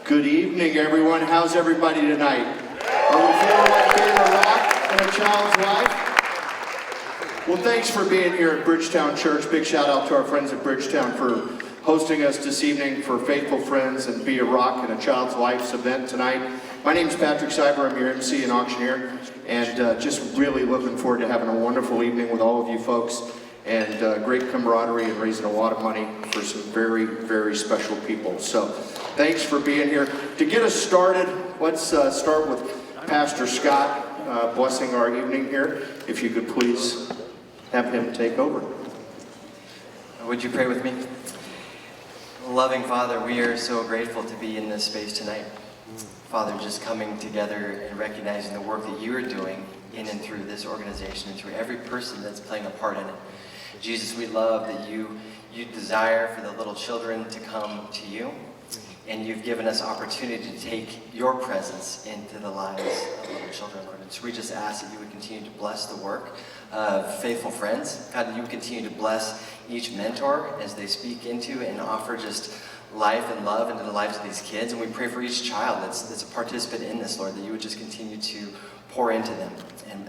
Good evening, everyone. How's everybody tonight? Are we feeling like being a rock in a child's life? Well, thanks for being here at Bridgetown Church. Big shout out to our friends at Bridgetown for hosting us this evening for Faithful Friends and Be a Rock in a Child's Life's event tonight. My name is Patrick Cyber. I'm your MC and auctioneer, and just really looking forward to having a wonderful evening with all of you folks, and great camaraderie and raising a lot of money for some very, very special people. So thanks for being here. To get us started, let's start with Pastor Scott blessing our evening here. If you could please have him take over. Would you pray with me? Loving Father, we are so grateful to be in this space tonight. Father, just coming together and recognizing the work that you are doing in and through this organization and through every person that's playing a part in it. Jesus, we love that you desire for the little children to come to you, and you've given us opportunity to take your presence into the lives of little children, Lord. And so we just ask that you would continue to bless the work of Faithful Friends. God, that you would continue to bless each mentor as they speak into and offer just life and love into the lives of these kids. And we pray for each child that's a participant in this, Lord, that you would just continue to pour into them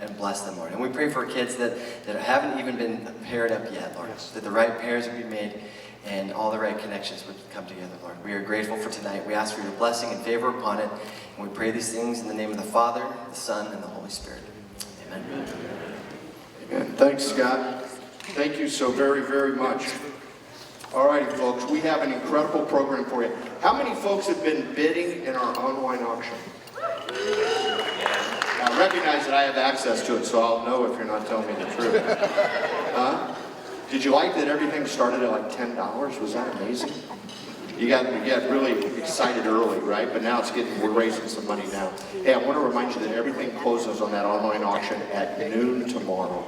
and bless them, Lord. And we pray for kids that haven't even been paired up yet, Lord, that the right pairs would be made and all the right connections would come together, Lord. We are grateful for tonight. We ask for your blessing and favor upon it. And we pray these things in the name of the Father, the Son, and the Holy Spirit. Amen. Amen. Thanks, Scott. Thank you so very, very much. All righty, folks, we have an incredible program for you. How many folks have been bidding in our online auction? I recognize that I have access to it, so I'll know if you're not telling me the truth. Huh? Did you like that everything started at like $10? Was that amazing? You got really excited early, right? But now we're raising some money now. Hey, I want to remind you that everything closes on that online auction at noon tomorrow.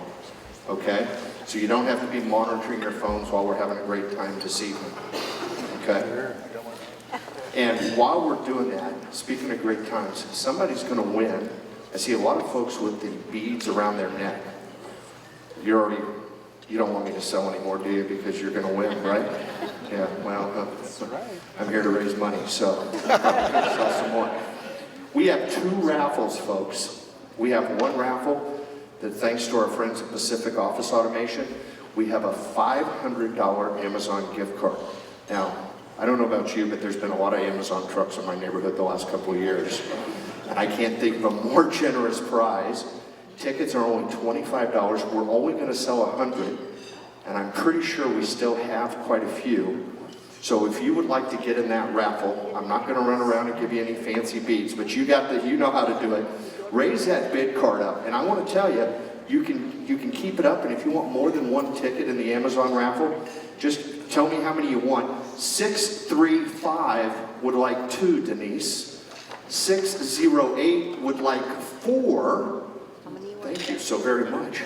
Okay? So you don't have to be monitoring your phones while we're having a great time this evening. Okay? And while we're doing that, speaking of great times, somebody's going to win. I see a lot of folks with the beads around their neck. You don't want me to sell anymore, do you? Because you're going to win, right? Yeah, well, I'm here to raise money, so I'll sell some more. We have 2 raffles, folks. We have one raffle that, thanks to our friends at Pacific Office Automation, we have a $500 Amazon gift card. Now, I don't know about you, but there's been a lot of Amazon trucks in my neighborhood the last couple of years. And I can't think of a more generous prize. Tickets are only $25. We're only going to sell 100. And I'm pretty sure we still have quite a few. So if you would like to get in that raffle, I'm not going to run around and give you any fancy beads, but you know how to do it. Raise that bid card up. And I want to tell you, you can keep it up. And if you want more than 1 ticket in the Amazon raffle, just tell me how many you want. 635 would like 2, Denise. 608 would like 4. Thank you so very much.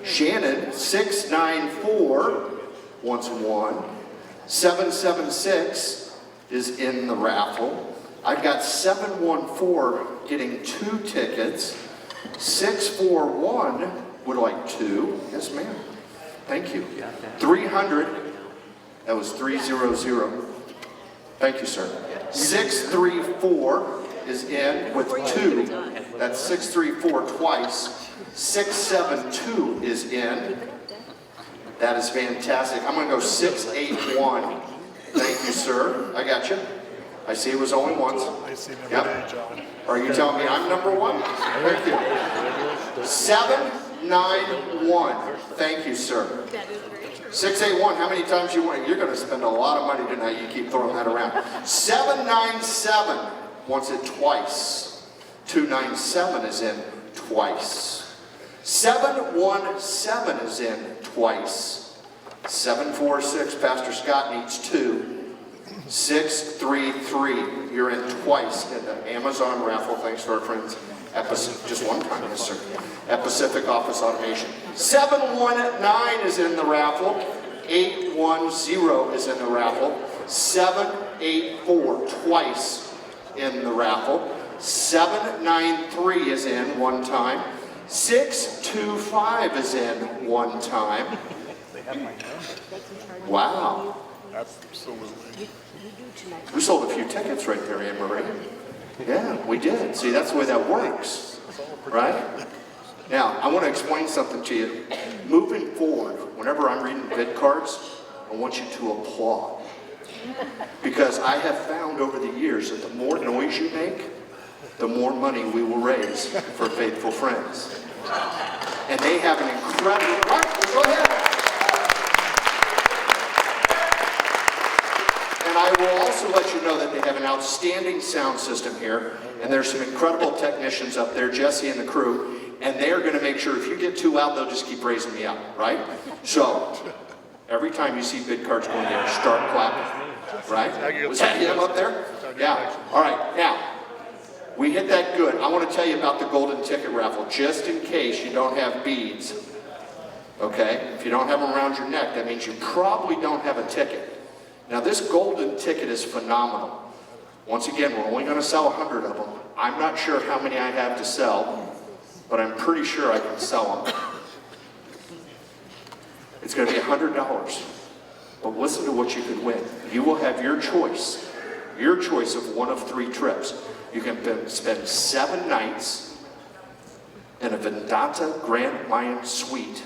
Shannon, 694 wants 1. 776 is in the raffle. I've got 714 getting 2 tickets. 641 would like 2. Yes, ma'am. Thank you. 300. That was 300. Thank you, sir. 634 is in with 2. That's 634 twice. 672 is in. That is fantastic. I'm going to go 681. Thank you, sir. I got you. I see it was only once. I see number Yep. 8, John. Are you telling me I'm number 1? Thank you. 791. Thank you, sir. 681, how many times you want? You're going to spend a lot of money tonight. You keep throwing that around. 797 wants it twice. 297 is in twice. 717 is in twice. 746, Pastor Scott needs 2. 633, you're in twice in the Amazon raffle, thanks to our friends at Pacific, just one time, yes sir, at Pacific Office Automation. 719 is in the raffle. 810 is in the raffle. 784, twice in the raffle. 793 is in 1 time. 625 is in 1 time. Wow. Absolutely. We sold a few tickets right there, Anne Marie. Yeah, we did. See, that's the way that works, right? Now, I want to explain something to you. Moving forward, whenever I'm reading bid cards, I want you to applaud. Because I have found over the years that the more noise you make, the more money we will raise for Faithful Friends. And they have an incredible... Right, go ahead. And I will also let you know that they have an outstanding sound system here, and there's some incredible technicians up there, Jesse and the crew, and they are going to make sure if you get too loud, they'll just keep raising me up, right? So, every time you see bid cards going there, start clapping, right? Was that him up there? Yeah. All right, now, we hit that good. I want to tell you about the golden ticket raffle, just in case you don't have beads, okay? If you don't have them around your neck, that means you probably don't have a ticket. Now this golden ticket is phenomenal. Once again, we're only going to sell 100 of them. I'm not sure how many I have to sell, but I'm pretty sure I can sell them. It's going to be $100. But listen to what you could win. You will have your choice of one of 3 trips. You can spend 7 nights in a Vendata Grand Mayan suite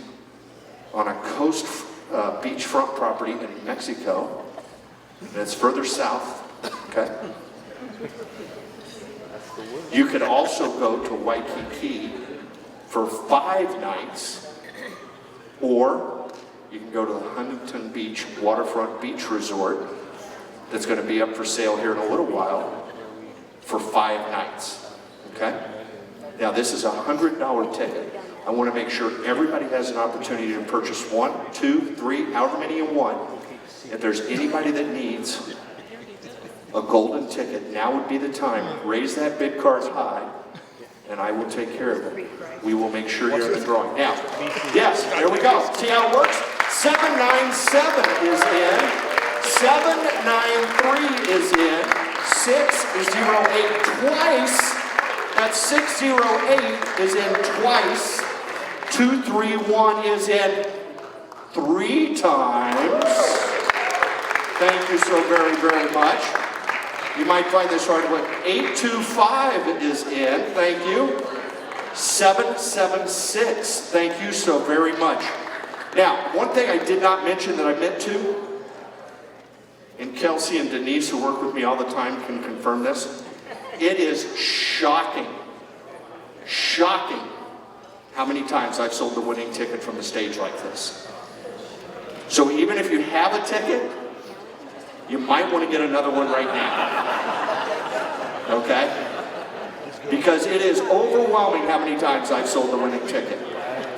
on a coast beachfront property in Mexico. And it's further south, okay? You could also go to Waikiki for 5 nights, or you can go to the Huntington Beach Waterfront Beach Resort that's going to be up for sale here in a little while for 5 nights, okay? Now this is a $100 ticket. I want to make sure everybody has an opportunity to purchase 1, 2, 3, however many you want. If there's anybody that needs a golden ticket, now would be the time. Raise that bid card high, and I will take care of it. We will make sure you're in the drawing. Now, yes, there we go. See how it works? 797 is in. 793 is in. 608 twice. That's 608 is in twice. 231 is in 3 times. Thank you so very, very much. You might find this hard to win. 825 is in. Thank you. 776. Thank you so very much. Now, one thing I did not mention that I meant to, and Kelsey and Denise, who work with me all the time, can confirm this. It is shocking how many times I've sold the winning ticket from the stage like this. So even if you have a ticket, you might want to get another one right now, okay? Because it is overwhelming how many times I've sold the winning ticket,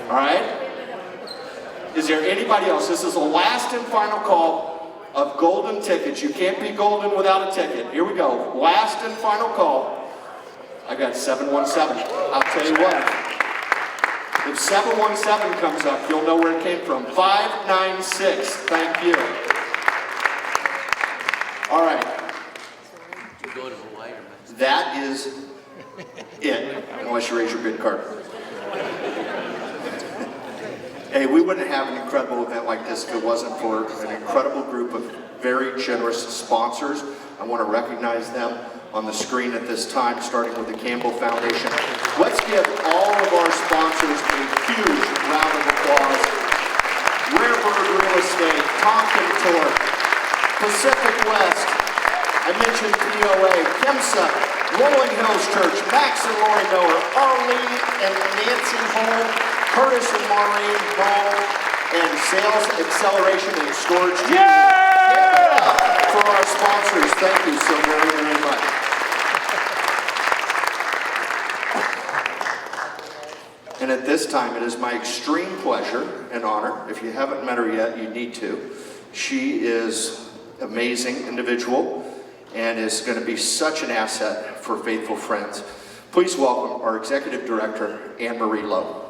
all right? Is there anybody else? This is the last and final call of golden tickets. You can't be golden without a ticket. Here we go, last and final call. I got 717. I'll tell you what, if 717 comes up, you'll know where it came from. 596, thank you. All right. That is it, unless you raise your bid card. Hey, we wouldn't have an incredible event like this if it wasn't for an incredible group of very generous sponsors. I want to recognize them on the screen at this time, starting with the Campbell Foundation. Let's give all of our sponsors a huge round of applause. Rare Bird Real Estate, Tonkin Torque, Pacific West, I mentioned POA, KIMSA, Rolling Hills Church, Max and Lori Miller, Arlene and Nancy Hall, Curtis and Maureen Hall, and Sales Acceleration and Storage Team. Yeah! For our sponsors, thank you so very, very much. And at this time, it is my extreme pleasure and honor, if you haven't met her yet, you need to. She is an amazing individual and is going to be such an asset for Faithful Friends. Please welcome our Executive Director, Anne Marie Lowe.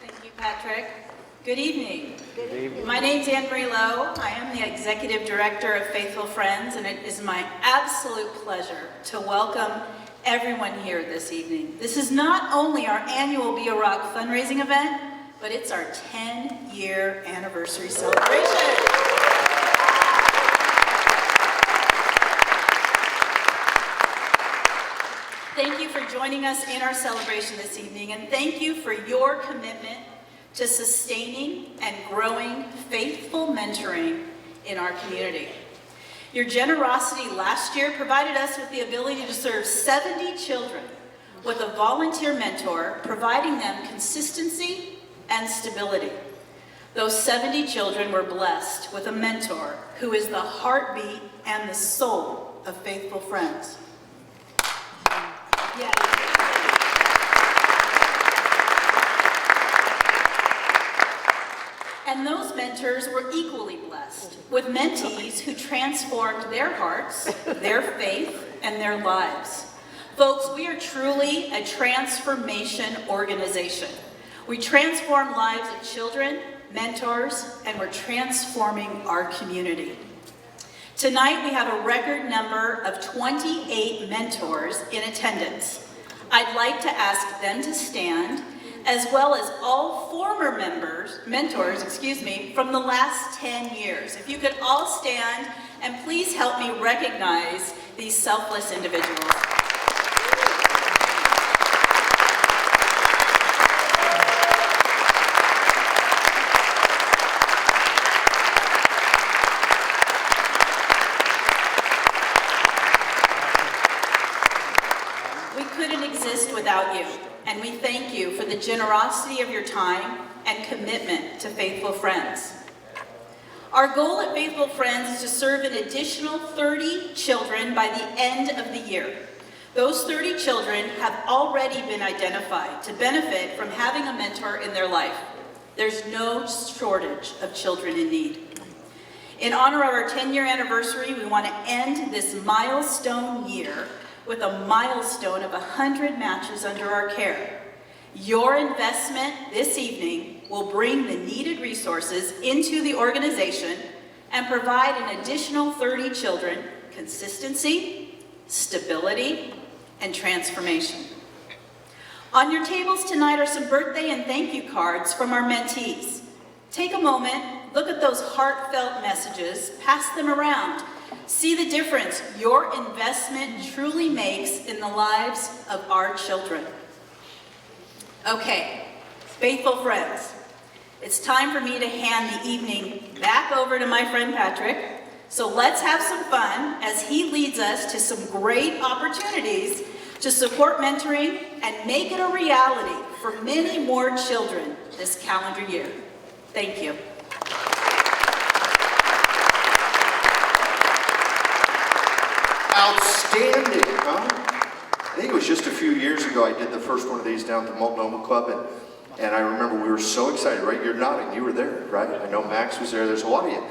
Thank you, Patrick. Good evening. Good evening. My name's Anne Marie Lowe. I am the Executive Director of Faithful Friends, and it is my absolute pleasure to welcome everyone here this evening. This is not only our annual Be a Rock fundraising event, but it's our 10-year anniversary celebration. Thank you for joining us in our celebration this evening, and thank you for your commitment to sustaining and growing faithful mentoring in our community. Your generosity last year provided us with the ability to serve 70 children with a volunteer mentor, providing them consistency and stability. Those 70 children were blessed with a mentor who is the heartbeat and the soul of Faithful Friends. Yes. And those mentors were equally blessed with mentees who transformed their hearts, their faith, and their lives. Folks, we are truly a transformation organization. We transform lives of children, mentors, and we're transforming our community. Tonight, we have a record number of 28 mentors in attendance. I'd like to ask them to stand, as well as all former mentors, from the last 10 years. If you could all stand, and please help me recognize these selfless individuals. We couldn't exist without you, and we thank you for the generosity of your time and commitment to Faithful Friends. Our goal at Faithful Friends is to serve an additional 30 children by the end of the year. Those 30 children have already been identified to benefit from having a mentor in their life. There's no shortage of children in need. In honor of our 10-year anniversary, we want to end this milestone year with a milestone of 100 matches under our care. Your investment this evening will bring the needed resources into the organization and provide an additional 30 children consistency, stability, and transformation. On your tables tonight are some birthday and thank you cards from our mentees. Take a moment, look at those heartfelt messages, pass them around. See the difference your investment truly makes in the lives of our children. Okay, Faithful Friends, it's time for me to hand the evening back over to my friend Patrick. So let's have some fun as he leads us to some great opportunities to support mentoring and make it a reality for many more children this calendar year. Thank you. Outstanding, huh? I think it was just a few years ago I did the first one of these down at the Multnomah Club, and I remember we were so excited, right? You're nodding, you were there, right? I know Max was there, there's a lot of you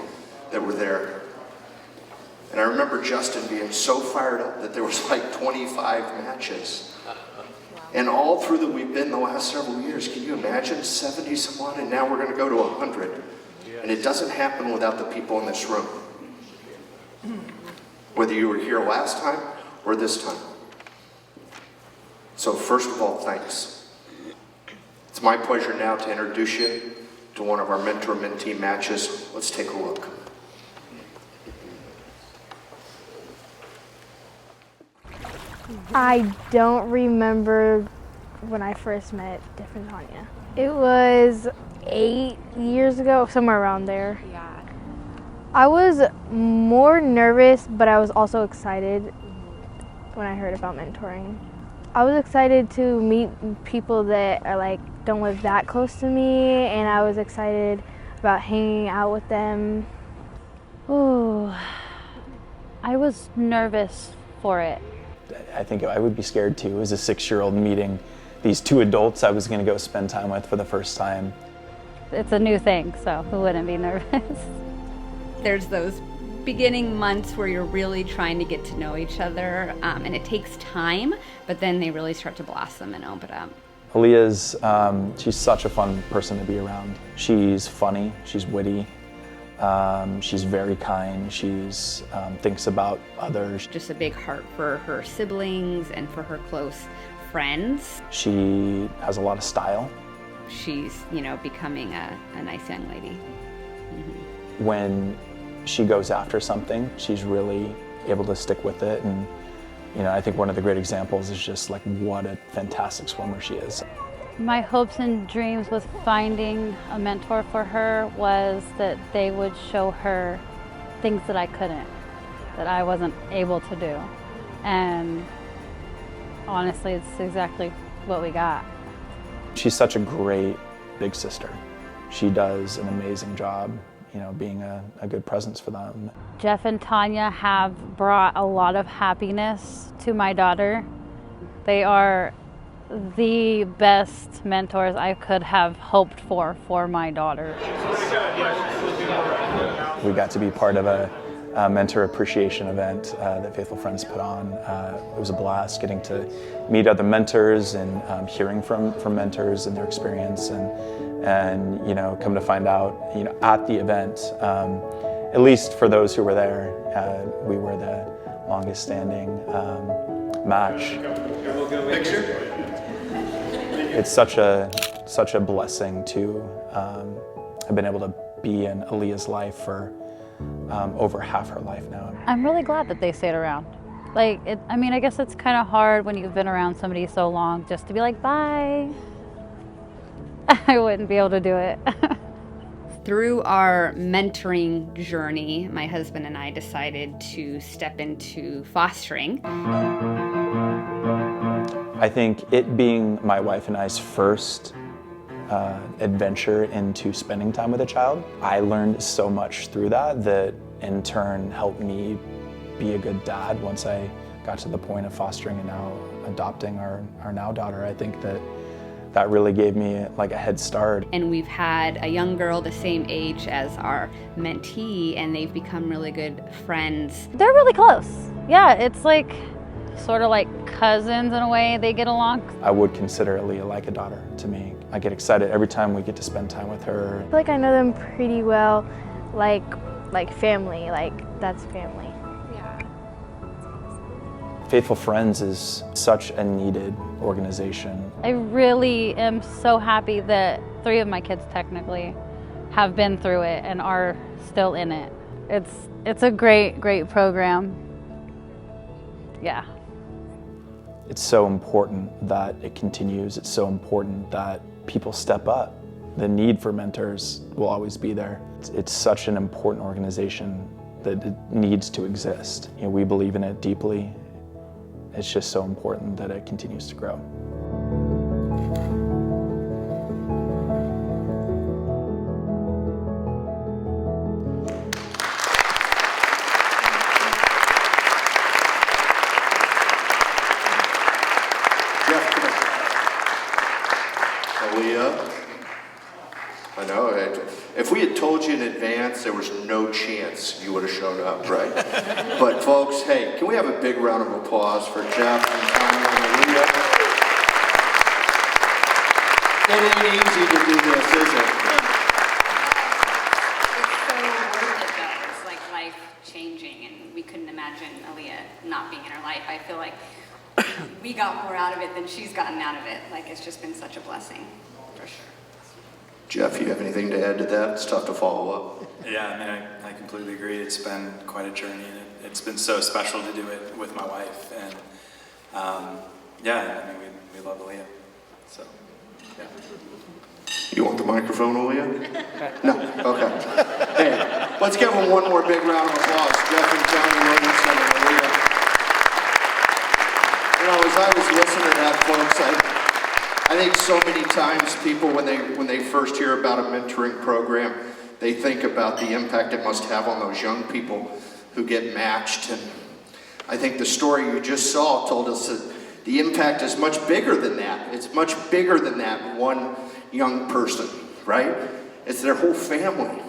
that were there. And I remember Justin being so fired up that there was like 25 matches. And all through that we've been the last several years, can you imagine 70 some odd, and now we're going to go to 100. And it doesn't happen without the people in this room. Whether you were here last time or this time. So first of all, thanks. It's my pleasure now to introduce you to one of our mentor-mentee matches. Let's take a look. I don't remember when I first met Different Tanya. It was 8 years ago, somewhere around there. Yeah. I was more nervous, but I was also excited when I heard about mentoring. I was excited to meet people that are don't live that close to me, and I was excited about hanging out with them. Ooh, I was nervous for it. I think I would be scared too as a 6-year-old meeting these two adults I was going to go spend time with for the first time. It's a new thing, so who wouldn't be nervous? There's those beginning months where you're really trying to get to know each other, and it takes time, but then they really start to blossom and open up. Aaliyah's, she's such a fun person to be around. She's funny, she's witty, She's very kind. She's thinks about others. Just a big heart for her siblings and for her close friends. She has a lot of style. She's, becoming a nice young lady. When she goes after something, she's really able to stick with it. And, I think one of the great examples is just like what a fantastic swimmer she is. My hopes and dreams with finding a mentor for her was that they would show her things that I couldn't, that I wasn't able to do. And honestly, it's exactly what we got. She's such a great big sister. She does an amazing job, being a good presence for them. Jeff and Tanya have brought a lot of happiness to my daughter. They are the best mentors I could have hoped for my daughter. We got to be part of a mentor appreciation event that Faithful Friends put on. It was a blast getting to meet other mentors and hearing from mentors and their experience, and come to find out, at the event, at least for those who were there, we were the longest standing match. Picture? It's such a blessing to have been able to be in Aaliyah's life for over half her life now. I'm really glad that they stayed around. I guess it's kind of hard when you've been around somebody so long just to be like, bye. I wouldn't be able to do it. Through our mentoring journey, my husband and I decided to step into fostering. I think it being my wife and I's first adventure into spending time with a child, I learned so much through that in turn helped me be a good dad once I got to the point of fostering and now adopting our now daughter. I think that really gave me like a head start. And we've had a young girl the same age as our mentee, and they've become really good friends. They're really close. Yeah, it's like sort of like cousins in a way. They get along. I would consider Aaliyah like a daughter to me. I get excited every time we get to spend time with her. I feel like I know them pretty well, like family, that's family. Faithful Friends is such a needed organization. I really am so happy that 3 of my kids technically have been through it and are still in it. It's a great program. Yeah. It's so important that it continues. It's so important that people step up. The need for mentors will always be there. It's such an important organization that it needs to exist. We believe in it deeply. It's just so important that it continues to grow. Jeff, come on. Aaliyah, I know, if we had told you in advance, there was no chance you would have shown up, right? But folks, hey, can we have a big round of applause for Jeff and Tanya and Aaliyah? It ain't easy to do this, is it? It's so worth it though. It's like life changing, and we couldn't imagine Aaliyah not being in our life. I feel like we got more out of it than she's gotten out of it. It's just been such a blessing, for sure. Jeff, you have anything to add to that? It's tough to follow up. Yeah, I completely agree. It's been quite a journey, and it's been so special to do it with my wife. And we love Aaliyah. So, yeah. You want the microphone, Aaliyah? No? Okay. Hey, let's give them one more big round of applause. Jeff and Tanya Williamson and Aaliyah. As I was listening to that, folks, I think so many times people, when they first hear about a mentoring program, they think about the impact it must have on those young people who get matched. And I think the story you just saw told us that the impact is much bigger than that. It's much bigger than that one young person, right? It's their whole family.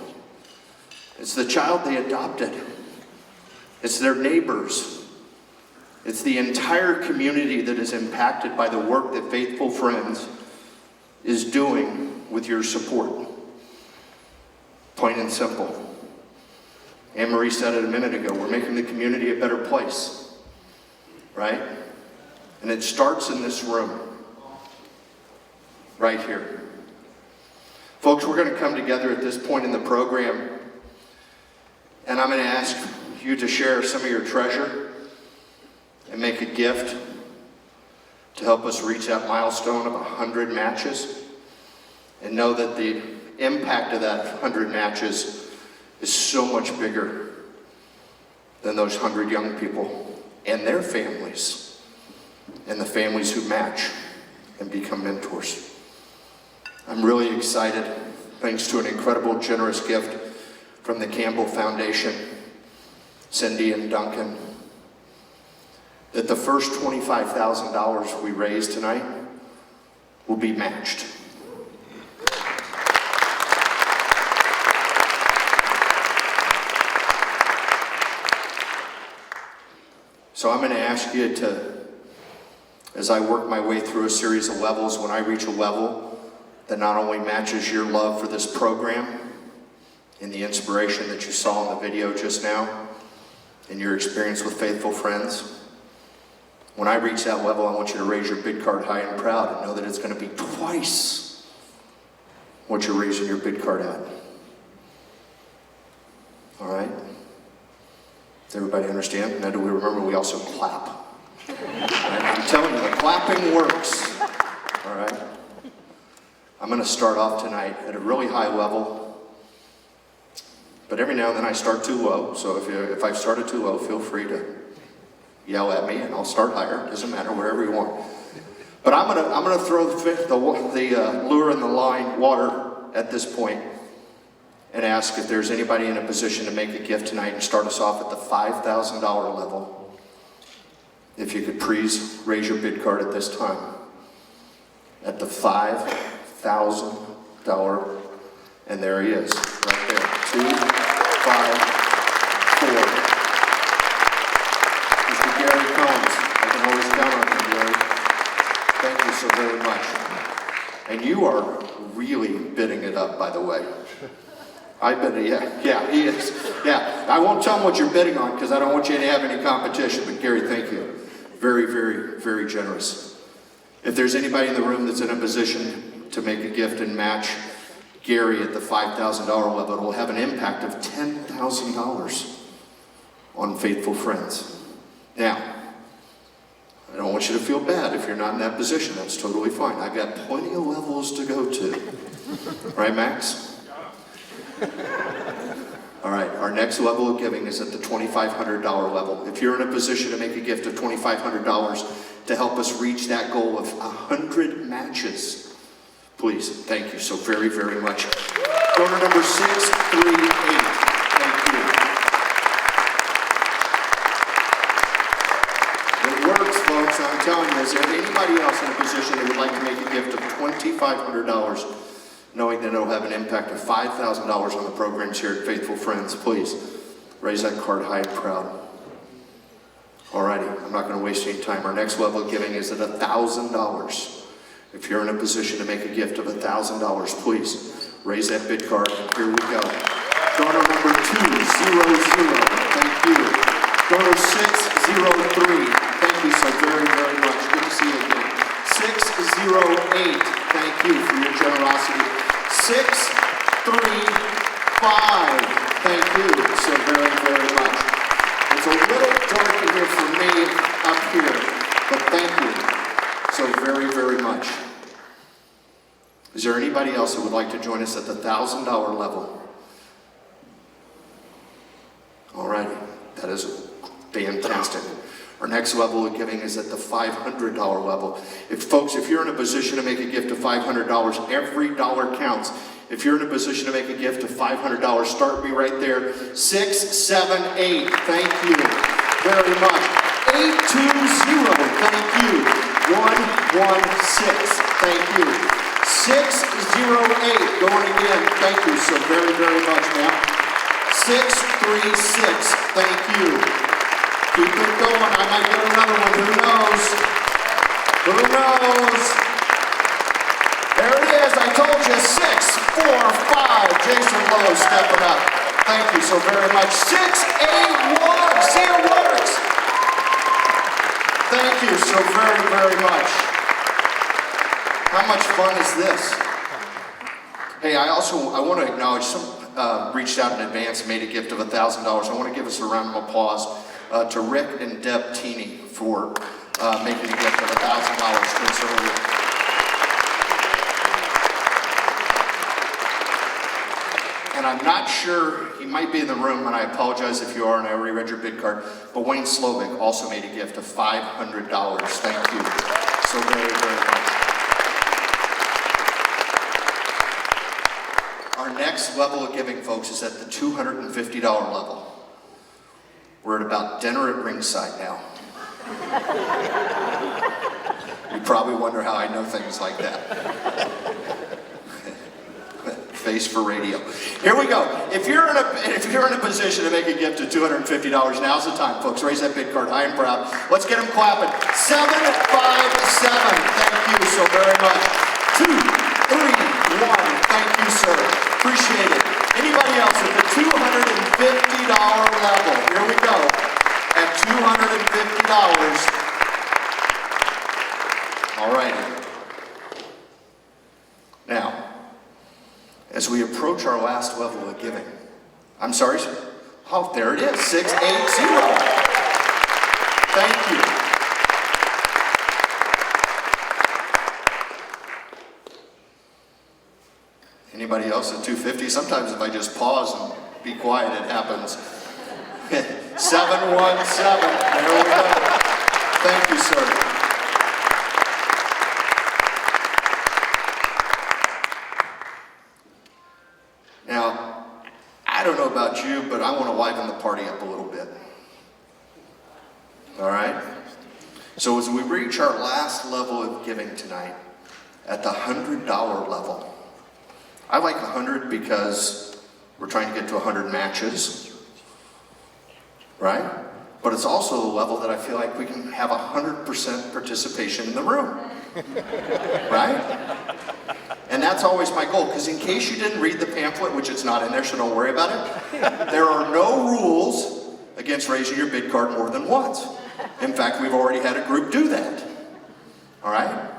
It's the child they adopted. It's their neighbors. It's the entire community that is impacted by the work that Faithful Friends is doing with your support. Plain and simple. Anne Marie said it a minute ago, we're making the community a better place, right? And it starts in this room, right here. Folks, we're going to come together at this point in the program, and I'm going to ask you to share some of your treasure and make a gift to help us reach that milestone of 100 matches, and know that the impact of that 100 matches is so much bigger than those 100 young people and their families and the families who match and become mentors. I'm really excited, thanks to an incredible, generous gift from the Campbell Foundation, Cindy and Duncan, that the first $25,000 we raise tonight will be matched. So I'm going to ask you to, as I work my way through a series of levels, when I reach a level that not only matches your love for this program and the inspiration that you saw in the video just now, and your experience with Faithful Friends, when I reach that level, I want you to raise your bid card high and proud and know that it's going to be twice what you're raising your bid card at. All right? Does everybody understand? Now, do we remember we also clap? All right? I'm telling you, the clapping works. All right? I'm going to start off tonight at a really high level, but every now and then I start too low. So if I've started too low, feel free to yell at me and I'll start higher. It doesn't matter, wherever you want. But I'm gonna throw the lure in the line, water, at this point, and ask if there's anybody in a position to make a gift tonight and start us off at the $5,000 level. If you could please raise your bid card at this time. At the $5,000, and there he is, right there. 2, 5, 4. Mr. Gary Combs, I can always count on you, Gary. Thank you so very much. And you are really bidding it up, by the way. I bet, yeah, he is. Yeah, I won't tell him what you're bidding on because I don't want you to have any competition, but Gary, thank you. Very, very, very generous. If there's anybody in the room that's in a position to make a gift and match Gary at the $5,000 level, it will have an impact of $10,000 on Faithful Friends. Now, I don't want you to feel bad if you're not in that position. That's totally fine. I've got plenty of levels to go to. Right, Max? All right, our next level of giving is at the $2,500 level. If you're in a position to make a gift of $2,500 to help us reach that goal of 100 matches, please, thank you so very, very much. Donor number 638, thank you. It works, folks, I'm telling you. Is there anybody else in a position that would like to make a gift of $2,500, knowing that it'll have an impact of $5,000 on the programs here at Faithful Friends? Please, raise that card high and proud. Alrighty, I'm not going to waste any time. Our next level of giving is at $1,000. If you're in a position to make a gift of $1,000, please raise that bid card, and here we go. Donor number 200, thank you. Donor 603, thank you so very, very much. Good to see you again. 608, thank you for your generosity. 635, thank you so very, very much. It's a little dark in here for me up here, but thank you so very, very much. Is there anybody else that would like to join us at the $1,000 level? Alrighty, that is fantastic. Our next level of giving is at the $500 level. If you're in a position to make a gift of $500, every dollar counts. If you're in a position to make a gift of $500, start me right there. 678, thank you very much. 820, thank you. 116, thank you. 608, going again, thank you so very, very much, ma'am. 636, thank you. Keep it going, I might get another one, who knows? Who knows? There it is, I told you, 645, Jason Lowe stepping up. Thank you so very much. 681. See, it works. Thank you so very, very much. How much fun is this? Hey, I want to acknowledge some reached out in advance and made a gift of $1,000. I want to give us a round of applause to Rick and Deb Teeny for making a gift of $1,000 to us earlier. And I'm not sure, he might be in the room, and I apologize if you are, and I already read your bid card, but Wayne Slovic also made a gift of $500. Thank you so very, very much. Our next level of giving, folks, is at the $250 level. We're at about dinner at ringside now. You probably wonder how I know things like that. Face for radio. Here we go. If you're in a position to make a gift of $250, now's the time, folks. Raise that bid card high and proud. Let's get them clapping. 757. Thank you so very much. 231. Thank you, sir. Appreciate it. Anybody else at the $250 level? Here we go. At $250. All righty. Now, as we approach our last level of giving, I'm sorry, sir. Oh, there it is, 680. Thank you. Anybody else at 250? Sometimes if I just pause and be quiet, it happens. 717. There we go. Thank you, sir. Now, I don't know about you, but I want to liven the party up a little bit. All right? So as we reach our last level of giving tonight, at the $100 level, I like 100 because we're trying to get to 100 matches, right? But it's also a level that I feel like we can have 100% participation in the room, right? And that's always my goal, because in case you didn't read the pamphlet, which it's not in there, so don't worry about it, there are no rules against raising your bid card more than once. In fact, we've already had a group do that, all right?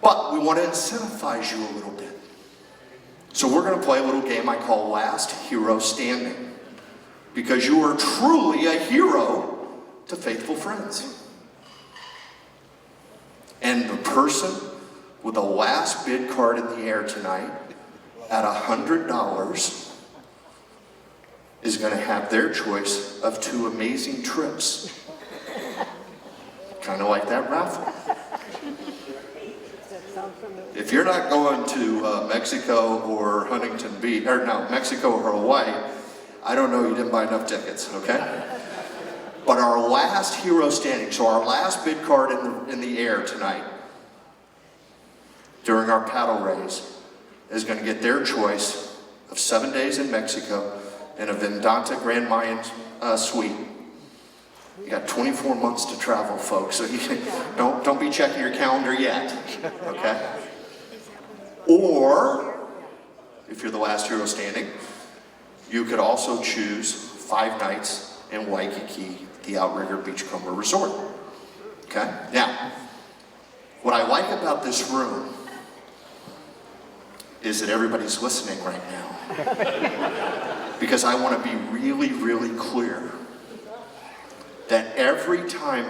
But we want to incentivize you a little bit. So we're going to play a little game I call Last Hero Standing, because you are truly a hero to faithful friends. And the person with the last bid card in the air tonight at $100 is going to have their choice of 2 amazing trips. Kind of like that raffle. If you're not going to Mexico or Huntington Beach, or no, Mexico or Hawaii, I don't know, you didn't buy enough tickets, okay? But our last hero standing, so our last bid card in the air tonight, during our paddle race, is going to get their choice of 7 days in Mexico in a Vedanta Grand Mayan suite. You got 24 months to travel, folks, so you don't be checking your calendar yet, okay? Or, if you're the last hero standing, you could also choose 5 nights in Waikiki, the Outrigger Beachcomber Resort, okay? Now, what I like about this room is that everybody's listening right now. Because I want to be really, really clear that every time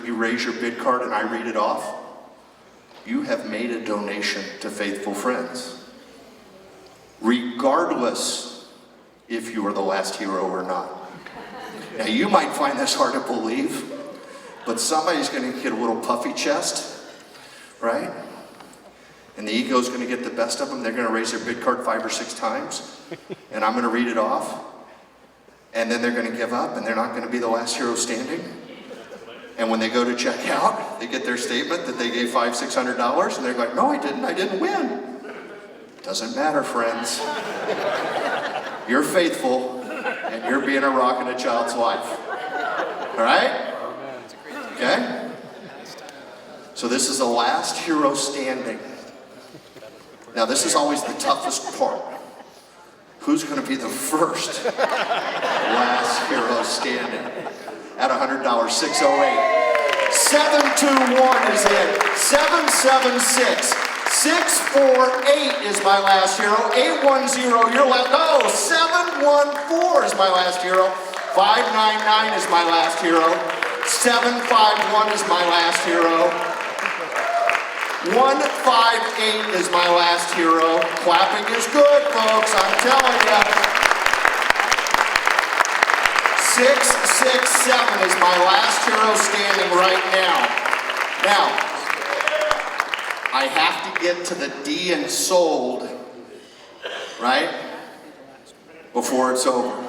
you raise your bid card and I read it off, you have made a donation to faithful friends. Regardless if you are the last hero or not. Now you might find this hard to believe, but somebody's going to get a little puffy chest, right? And the ego's going to get the best of them. They're going to raise their bid card 5 or 6 times, and I'm going to read it off. And then they're going to give up, and they're not going to be the last hero standing. And when they go to check out, they get their statement that they gave $500, $600, and they're like, no, I didn't win. Doesn't matter, friends. You're faithful, and you're being a rock in a child's life. All right? Okay? So this is the last hero standing. Now, this is always the toughest part. who's going to be the first last hero standing at $100? 608. 721 is in. 776. 648 is my last hero. 810, your last. No, 714 is my last hero. 599 is my last hero. 751 is my last hero. 158 is my last hero. Clapping is good, folks, I'm telling you. 667 is my last hero standing right now. Now, I have to get to the D and sold, right? Before it's over.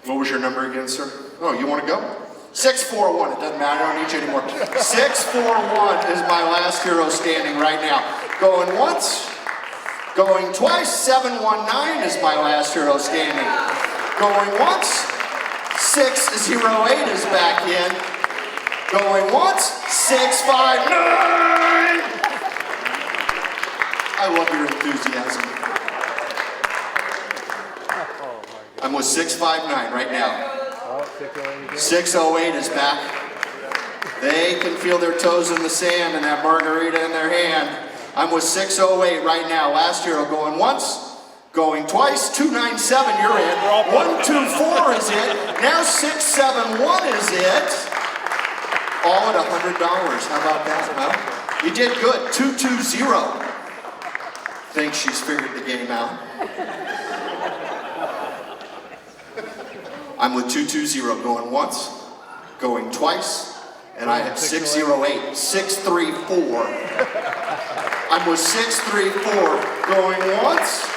What was your number again, sir? Oh, you want to go? 641, it doesn't matter, I don't need you anymore. 641 is my last hero standing right now. Going once, going twice. 719 is my last hero standing. Going once, 608 is back in. Going once, 659. I love your enthusiasm. I'm with 659 right now. 608 is back. They can feel their toes in the sand and that margarita in their hand. I'm with 608 right now. Last hero going once, going twice. 297, you're in. 124 is it. Now 671 is it. All at $100. How about that, huh? You did good. 220. Thinks she's figured the game out. I'm with 220 going once, going twice, and I have 608, 634. I'm with 634 going once,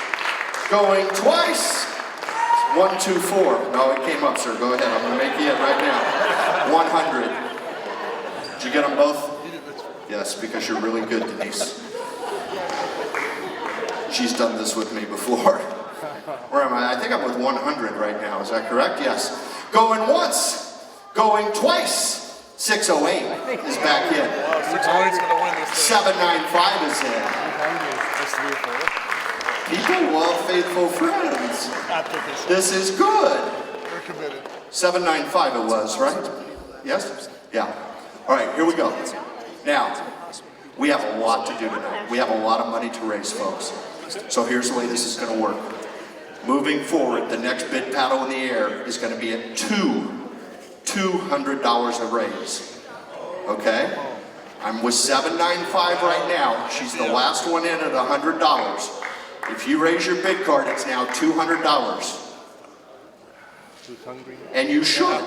going twice, 124. No, it came up, sir. Go ahead. I'm going to make you it right now. 100. Did you get them both? Yes, because you're really good, Denise. She's done this with me before. Where am I? I think I'm with 100 right now. Is that correct? Yes. Going once, going twice. 608 is back in. 795 is in. People love faithful friends. This is good. 795 it was, right? Yes? Yeah. All right, here we go. Now, we have a lot to do tonight. We have a lot of money to raise, folks. So here's the way this is going to work. Moving forward, the next bid paddle in the air is going to be at $200 a raise. Okay? I'm with 795 right now. She's the last one in at $100. If you raise your bid card, it's now $200. And you should.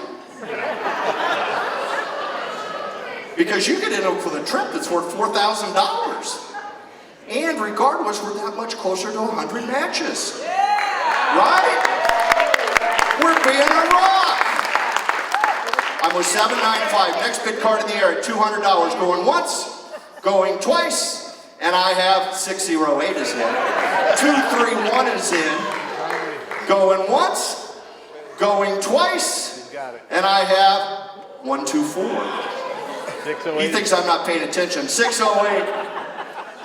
Because you get in for the trip that's worth $4,000. And regardless, we're that much closer to 100 matches. Right? We're being a rock. I'm with 795. Next bid card in the air at $200. Going once, going twice, and I have 608 is in. 231 is in. Going once, going twice, and I have 124. He thinks I'm not paying attention. 608.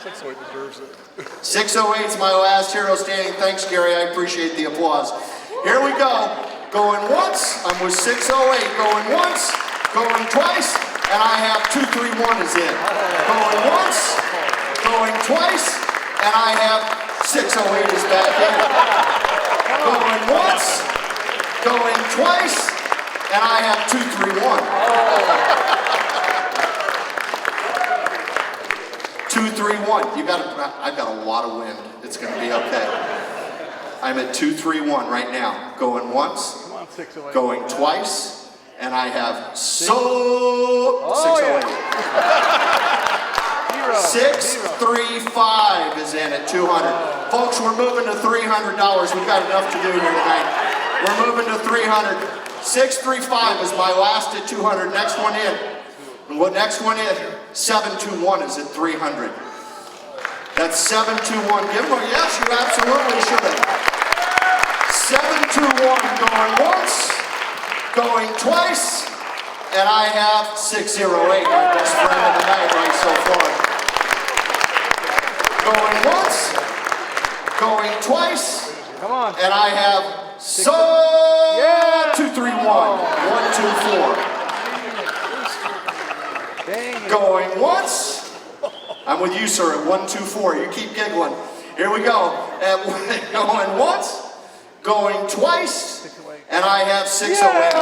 608 deserves it. 608 is my last hero standing. Thanks, Gary. I appreciate the applause. Here we go. Going once. I'm with 608. Going once. Going twice. And I have 231 is in. Going once. Going twice. And I have 608 is back in. Going once. Going twice. And I have 231. 231. I've got a lot of wind. It's going to be okay. I'm at 231 right now. Going once, going twice, and I have 608. 635 is in at 200. Folks, we're moving to $300. We've got enough to do here tonight. We're moving to 300. 635 is my last at 200. Next one in. Well, next one in, 721 is at 300. That's 721. Give them a yes, you absolutely should have. 721 going once, going twice, and I have 608, my best friend of the night right so far. Going once, going twice, Come on. And I have 2, 3, 1. 1, 2, 4. Dang it. Going once. I'm with you, sir, at 1, 2, 4. You keep giggling. Here we go. Going once, going twice, and I have 608.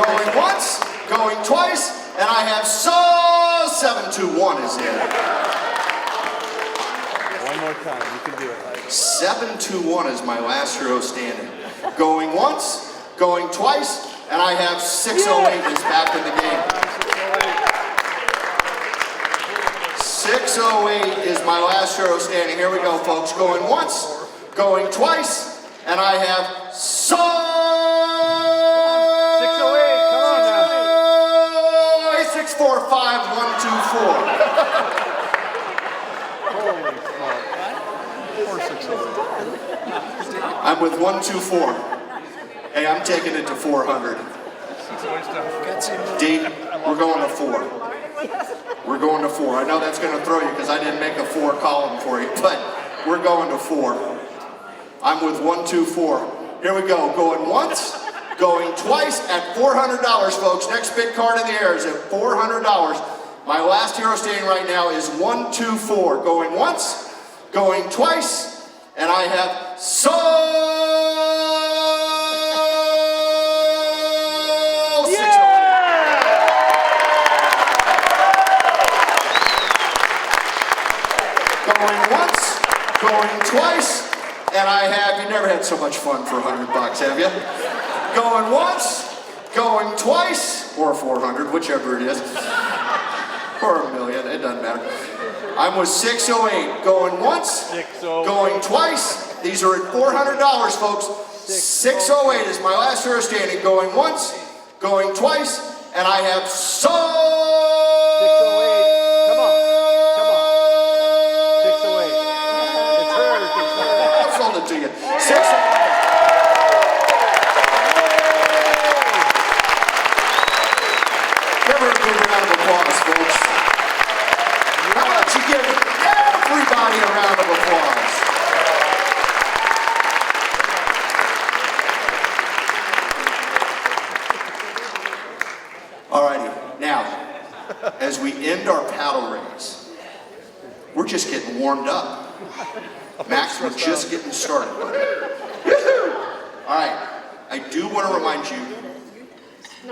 Going once, going twice, and I have 721 is in. One more time. You can do it. 721 is my last hero standing. Going once, going twice, and I have 608 is back in the game. 608 is my last hero standing. Here we go, folks. Going once, going twice, and I have 608. Come on now. 6, 4, 5, 1, 2, 4. Holy smokes. 4, 608. I'm with 1, 2, 4. Hey, I'm taking it to 400. 608's done. D, we're going to 4. We're going to 4. I know that's going to throw you because I didn't make a 4 column for you, but we're going to 4. I'm with 1, 2, 4. Here we go. Going once, going twice at $400, folks. Next big card in the air is at $400. My last hero standing right now is 1, 2, 4. Going once, going twice, and I have Going once, going twice, and I have, you never had so much fun for $100, have you? Going once, going twice, or 400, whichever it is, or $1 million, it doesn't matter. I'm with 608, going once, going twice. These are at $400, folks. 608 is my last hero standing, going once, going twice, and I have 608. To you. 608. Give her a good round of applause, folks. How about you give everybody a round of applause? Alrighty, now, as we end our paddle race, we're just getting warmed up. Max, we're just getting started. All right, I do want to remind you,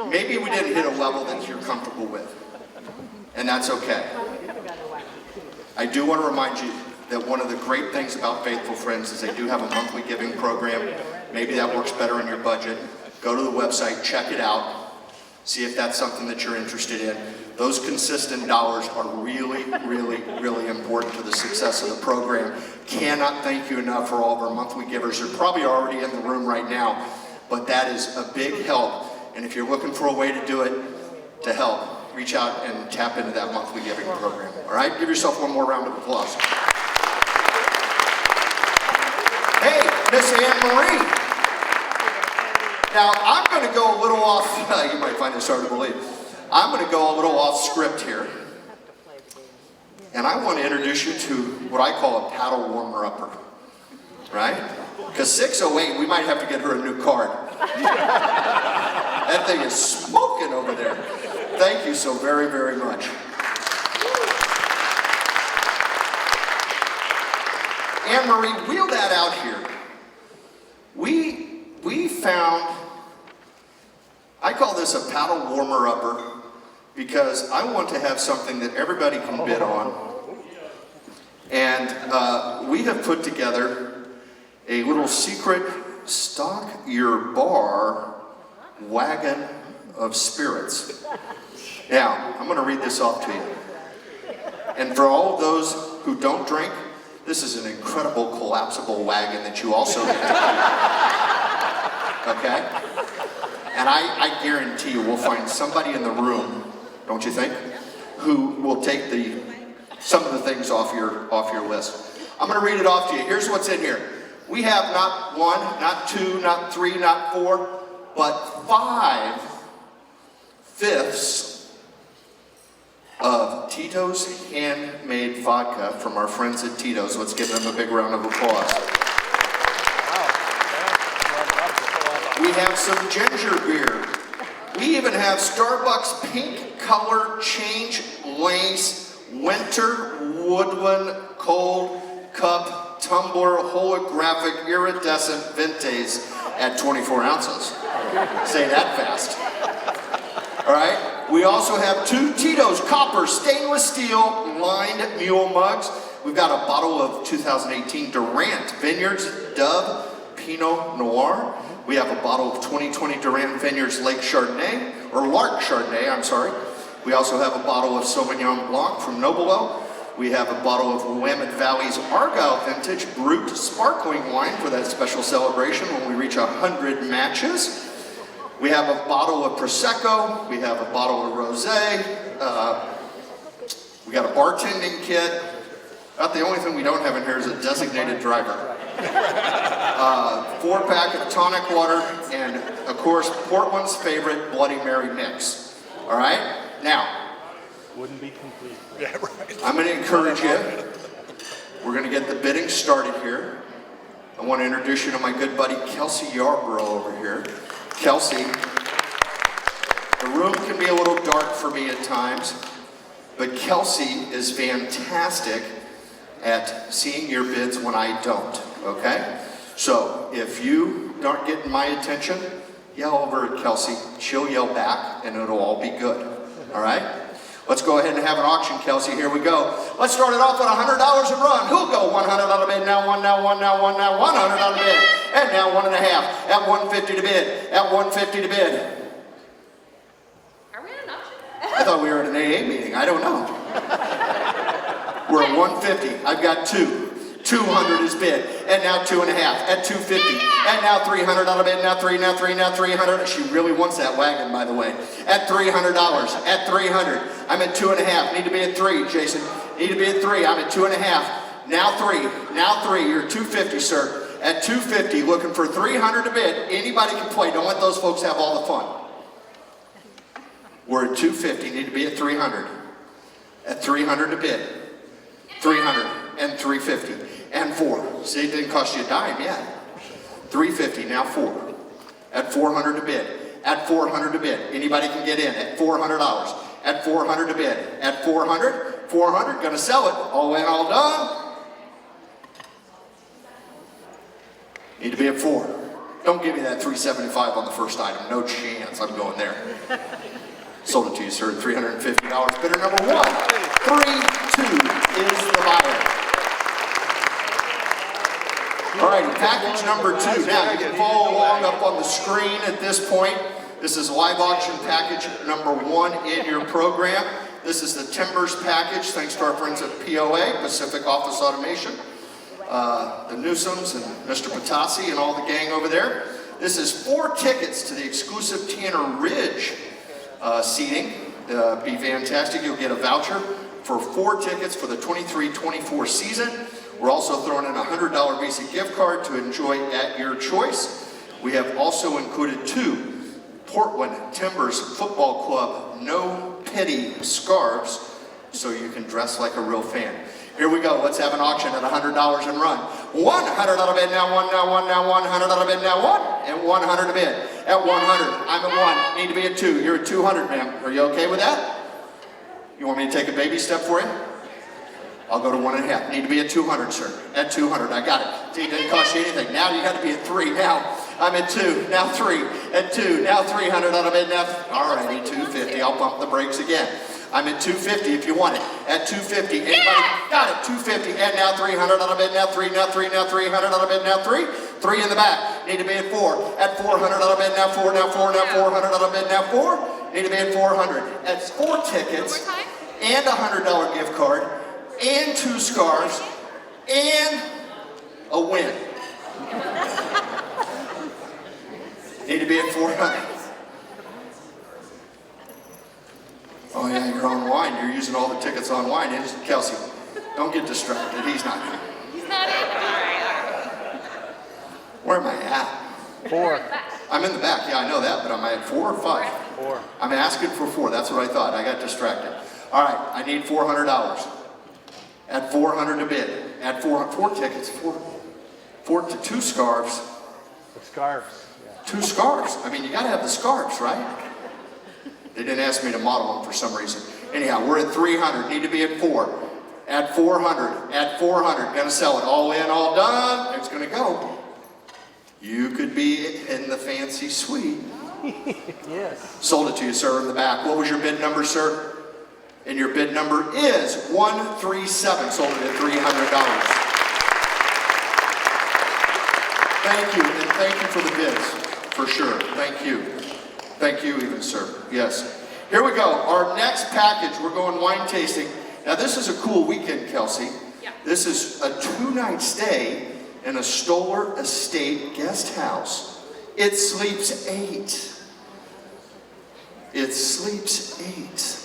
maybe we didn't hit a level that you're comfortable with, and that's okay. I do want to remind you that one of the great things about Faithful Friends is they do have a monthly giving program. Maybe that works better in your budget. Go to the website, check it out, see if that's something that you're interested in. Those consistent dollars are really, really, really important to the success of the program. Cannot thank you enough for all of our monthly givers. You're probably already in the room right now, but that is a big help. And if you're looking for a way to do it, to help, reach out and tap into that monthly giving program. All right, give yourself one more round of applause. Hey, Miss Anne Marie. Now, I'm going to go a little off, you might find this hard to believe. I'm going to go a little off script here. And I want to introduce you to what I call a paddle warmer-upper. Right? Because 608, we might have to get her a new card. That thing is smoking over there. Thank you so very, very much. Anne Marie, wheel that out here. We found, I call this a paddle warmer-upper because I want to have something that everybody can bid on. And we have put together a little secret stock your bar wagon of spirits. Now, I'm going to read this off to you. And for all of those who don't drink, this is an incredible collapsible wagon that you also get to keep. Okay? And I guarantee you we'll find somebody in the room, don't you think, who will take some of the things off your list. I'm going to read it off to you. Here's what's in here. We have not 1, not 2, not 3, not 4, but 5/5 of Tito's handmade vodka from our friends at Tito's. Let's give them a big round of applause. We have some ginger beer. We even have Starbucks pink color change lace winter woodland cold cup tumbler holographic iridescent vintage at 24 ounces. Say that fast. All right. We also have 2 Tito's copper stainless steel lined mule mugs. We've got a bottle of 2018 Durant Vineyards Dove Pinot Noir. We have a bottle of 2020 Durant Vineyards Lake Chardonnay, or Lark Chardonnay, I'm sorry. We also have a bottle of Sauvignon Blanc from Nobelo. We have a bottle of Willamette Valley's Argyle Vintage Brut Sparkling Wine for that special celebration when we reach 100 matches. We have a bottle of Prosecco. We have a bottle of Rosé. We got a bartending kit. About the only thing we don't have in here is a designated driver. 4-pack of tonic water, and of course, Portland's favorite Bloody Mary mix. All right? Now, Wouldn't be complete. yeah, right. I'm going to encourage you. We're going to get the bidding started here. I want to introduce you to my good buddy Kelsey Yarborough over here. Kelsey, the room can be a little dark for me at times, but Kelsey is fantastic at seeing your bids when I don't, okay? So if you aren't getting my attention, yell over at Kelsey. She'll yell back, and it'll all be good, all right? Let's go ahead and have an auction, Kelsey. Here we go. Let's start it off at $100 and run. Who'll go? 100 on the bid, now 1, now 1, now 1, now 100 on the bid. And now 1.5 at 150 to bid, at 150 to bid. Are we at an auction? I thought we were at an AA meeting. I don't know. We're at 150. I've got 2. 200 is bid, and now 2.5 at 250, and now 300 on a bid, now 3, now 3, now 300. She really wants that wagon, by the way. At $300, at 300. I'm at 2.5. Need to be at 3, Jason. Need to be at 3. I'm at 2.5. Now 3. Now 3. You're at 250, sir. At 250, looking for 300 to bid. Anybody can play. Don't let those folks have all the fun. We're at 250. Need to be at 300. At 300 to bid. 300 and 350 and 4. See, it didn't cost you a dime yet. 350, now 4. At 400 to bid. At 400 to bid. Anybody can get in at $400. At 400 to bid. At 400, 400, gonna sell it. All in, all done. Need to be at 4. Don't give me that 375 on the first item. No chance I'm going there. Sold it to you, sir, at $350. Bidder number 1, 3-2 is the buyer. All right, package number 2. Now, you can follow along up on the screen at this point. This is live auction package number 1 in your program. This is the Timbers package, thanks to our friends at POA, Pacific Office Automation, the Newsoms and Mr. Patassi and all the gang over there. This is 4 tickets to the exclusive Tanner Ridge seating. Be fantastic. You'll get a voucher for 4 tickets for the 23-24 season. We're also throwing in a $100 Visa gift card to enjoy at your choice. We have also included 2 Portland Timbers Football Club No Pity scarves so you can dress like a real fan. Here we go. Let's have an auction at $100 and run. 100 on a bid, now 1, now 1, now 100 on a bid, now 1, and 100 a bid. At 100, I'm at 1. Need to be at 2. You're at 200, ma'am. Are you okay with that? You want me to take a baby step for you? I'll go to 1.5. Need to be at 200, sir. At 200, I got it. See, it didn't cost you anything. Now you got to be at 3. Now I'm at 2. Now 3. At 2. Now 300 on a bid. Now, all righty, 250. I'll bump the brakes again. I'm at 250 if you want it. At 250. Anybody? Got it. 250. And now 300 on a bid. Now 3. Now 3. Now 300 on a bid. Now 3. 3 in the back. Need to be at 4. At 400 on a bid. Now 4. Now 4. Now 400 on a bid. Now 4. Need to be at 400. That's 4 tickets and a $100 gift card and 2 scarves and a win. Need to be at 400. Oh yeah, you're on wine. You're using all the tickets on wine. Kelsey, don't get distracted. He's not here. He's not in. Where am I at? 4. I'm in the back. Yeah, I know that, but am I at 4 or 5? 4. I'm asking for 4. That's what I thought. I got distracted. All right, I need $400. Add 400 to bid. Add four tickets, two scarves. The scarves. Yeah. 2 scarves. I mean, you gotta have the scarves, right? They didn't ask me to model them for some reason. Anyhow, we're at 300, need to be at 4. Add 400, add 400, gonna sell it. All in, all done, it's gonna go. You could be in the fancy suite. Yes. Sold it to you, sir, in the back. What was your bid number, sir? And your bid number is 137. Sold it at $300. Thank you, and thank you for the bids, for sure. Thank you. Thank you even, sir. Yes. Here we go. Our next package, we're going wine tasting. Now, this is a cool weekend, Kelsey. Yeah. This is a 2-night stay in a Stoller Estate guest house. It sleeps 8. It sleeps 8.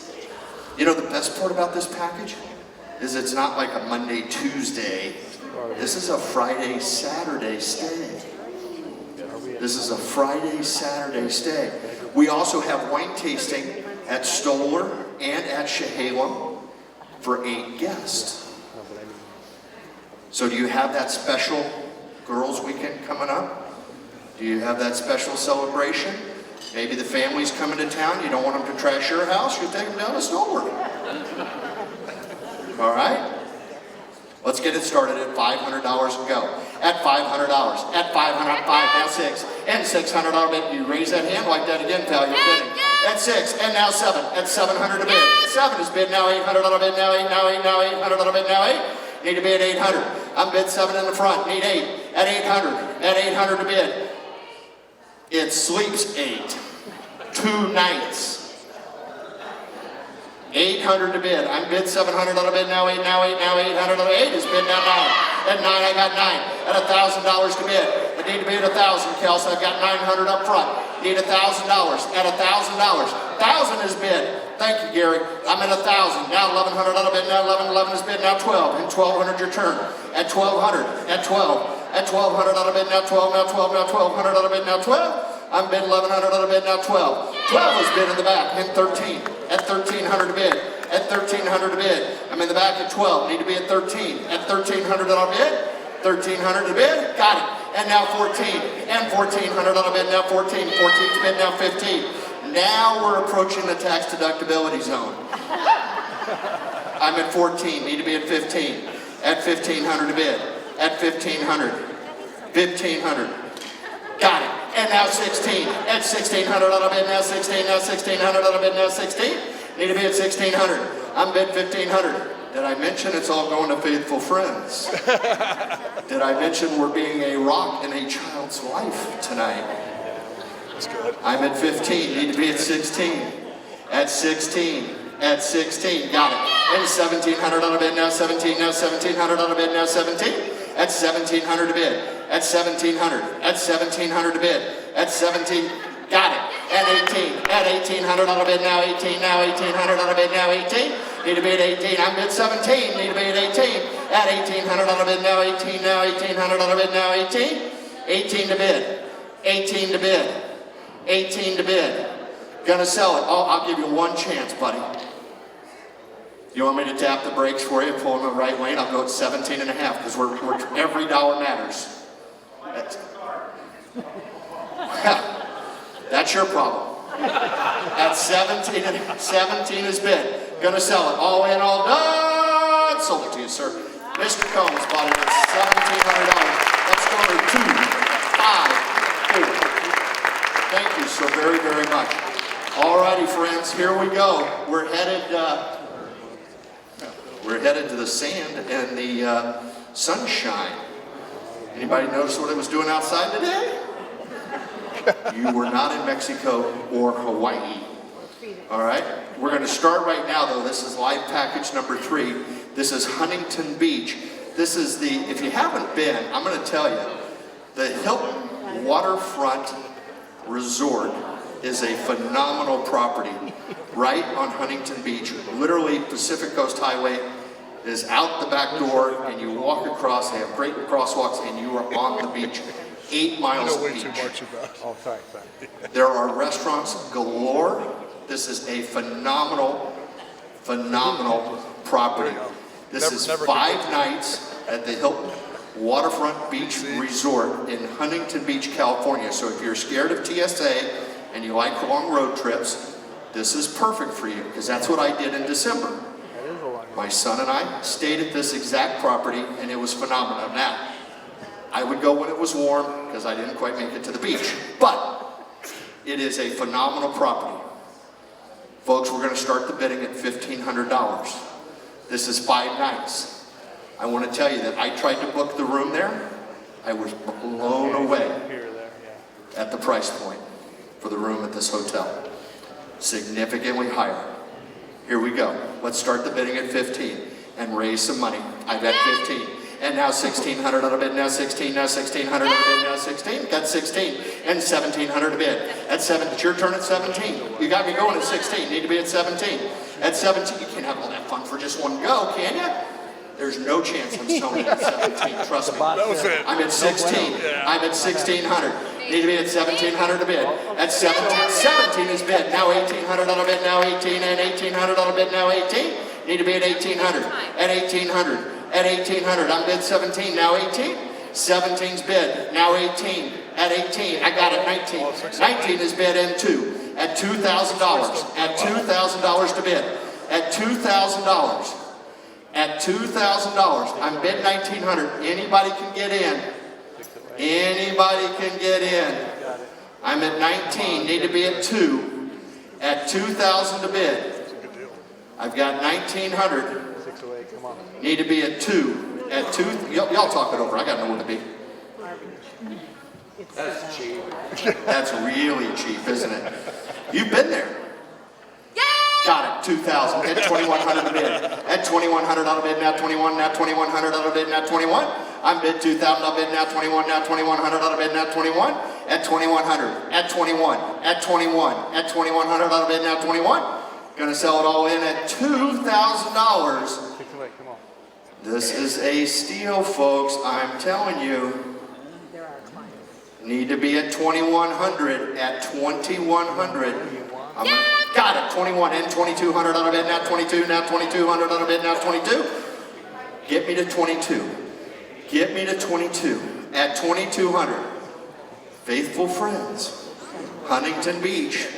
You know the best part about this package is it's not like a Monday, Tuesday. This is a Friday, Saturday stay. This is a Friday, Saturday stay. We also have wine tasting at Stoller and at Chehalem for 8 guests. So do you have that special girls' weekend coming up? Do you have that special celebration? Maybe the family's coming to town, you don't want them to trash your house, you take them down to Stoller. All right? Let's get it started at $500 and go. At $500, at $505, now 6, and $600 bid. You raise that hand like that again, pal, you're bidding. At 6, and now 7, at $700 a bid. 7 is bid, now $800 bid, now 8, now 8, now $800 bid, now 8. Need to be at 800. I'm bid 7 in the front, need 8. At 800, at 800 to bid. It sleeps 8. 2 nighs. 800 to bid. I'm bid 700 on a bid, now 8, now 8, now 800 on 8 is bid, now 9. At 9, I got 9. At $1,000 to bid. I need to be at 1,000, Kels. I've got 900 up front. Need $1,000. At $1,000. 1,000 is bid. Thank you, Gary. I'm at 1,000. Now 1,100 on a bid, now 11 is bid, now 12. And 1,200 your turn. At 1,200. At 12. At 1,200 on a bid, now 12, now 12, now 1,200 on a bid, now 12. I'm bid 1,100 on a bid, now 12. 12 is bid in the back, and 13. At 1,300 to bid. At 1,300 to bid. I'm in the back at 12. Need to be at 13. At 1,300 on a bid. 1,300 to bid. Got it. And now 14. And 1,400 on a bid. Now 14. 14's bid. Now 15. Now we're approaching the tax deductibility zone. I'm at 14. Need to be at 15. At 1,500 to bid. At 1,500. 1,500. Got it. And now 16. At 1,600 on a bid, now 16. Now 1,600 on a bid, now 16. Need to be at 1,600. I'm bid 1,500. Did I mention it's all going to Faithful Friends? Did I mention we're being a rock in a child's life tonight? That's good. I'm at 15. Need to be at 16. At 16. At 16. Got it. And 1,700 on a bid, now 17. Now 1,700 on a bid, now 17. At 1,700 to bid. At 1,700. At 1,700 to bid. At 17. Got it. At 18. At 1,800 on a bid, now 18. Now 1,800 on a bid, now 18. Need to be at 18. I'm bid 17. Need to be at 18. At 1,800 on a bid, now 18. Now 1,800 on a bid, now 18. 18 to bid. 18 to bid. 18 to bid. Gonna sell it. Oh, I'll give you one chance, buddy. You want me to tap the brakes for you, pull in the right lane? I'll go at 17 and a half because we're every dollar matters. That's your problem. At 17 is bid. Gonna sell it. All in, all done. Sold it to you, sir. Mr. Combs bought it at $1,700. Let's go to 2, 5, 4. Thank you so very, very much. Alrighty, friends, here we go. We're headed to the sand and the sunshine. Anybody notice what it was doing outside today? You were not in Mexico or Hawaii. All right? We're going to start right now, though. This is live package number 3. This is Huntington Beach. This is the, if you haven't been, I'm going to tell you, the Hilton Waterfront Resort is a phenomenal property right on Huntington Beach. Literally, Pacific Coast Highway is out the back door, and you walk across. They have great crosswalks, and you are on the beach. 8 miles of beach. Oh, sorry. There are restaurants galore. This is a phenomenal Phenomenal property. This is 5 nights at the Hilton Waterfront Beach Resort in Huntington Beach, California. So if you're scared of TSA and you like long road trips, this is perfect for you, because that's what I did in December. My son and I stayed at this exact property, and it was phenomenal. Now, I would go when it was warm, because I didn't quite make it to the beach, but it is a phenomenal property. Folks, we're going to start the bidding at $1,500. This is 5 nights. I want to tell you that I tried to book the room there. I was blown away at the price point for the room at this hotel. Significantly higher. Here we go. Let's start the bidding at 15 and raise some money. I've got 15. And now 1,600 on a bid, now 16, now 1,600 on a bid, now 16. Got 16 and 1,700 a bid. At 7, it's your turn at 17. You got me going at 16, need to be at 17. At 17, you can't have all that fun for just one go, can you? There's no chance I'm selling it at 17, trust me. I'm at 16, I'm at 1,600. Need to be at 1,700 a bid. At 17 is bid. Now 1,800 on a bid, now 18, and 1,800 on a bid, now 18. Need to be at 1,800, at 1,800. At 1,800, I'm bid 17, now 18. 17's bid, now 18. At 18, I got it, 19. 19 is bid in 2. At $2,000. At $2,000 to bid. At $2,000. At $2,000, I'm bid 1,900. Anybody can get in. Anybody can get in. I'm at 19, need to be at 2. At 2,000 to bid. I've got 1,900. Need to be at 2. At 2, y'all talk it over. I gotta know where to be. That's cheap. That's really cheap, isn't it? You've been there. Got it, 2,000, at 2,100 a bid. At 2,100 on a bid, now 21, now 2,100 on a bid, now 21. I'm bid 2,000 on a bid, now 21, now 2,100 on a bid, now 21. At 2,100, at 21, at 21, at 2,100 on a bid, now 21. Gonna sell it all in at $2,000. This is a steal, folks, I'm telling you. Need to be at 2,100, at 2,100. Got it, 21 and 2,200 on a bid, now 22, now 2,200 on a bid, now 22. Get me to 22. Get me to 22. At 2,200. Faithful friends, Huntington Beach.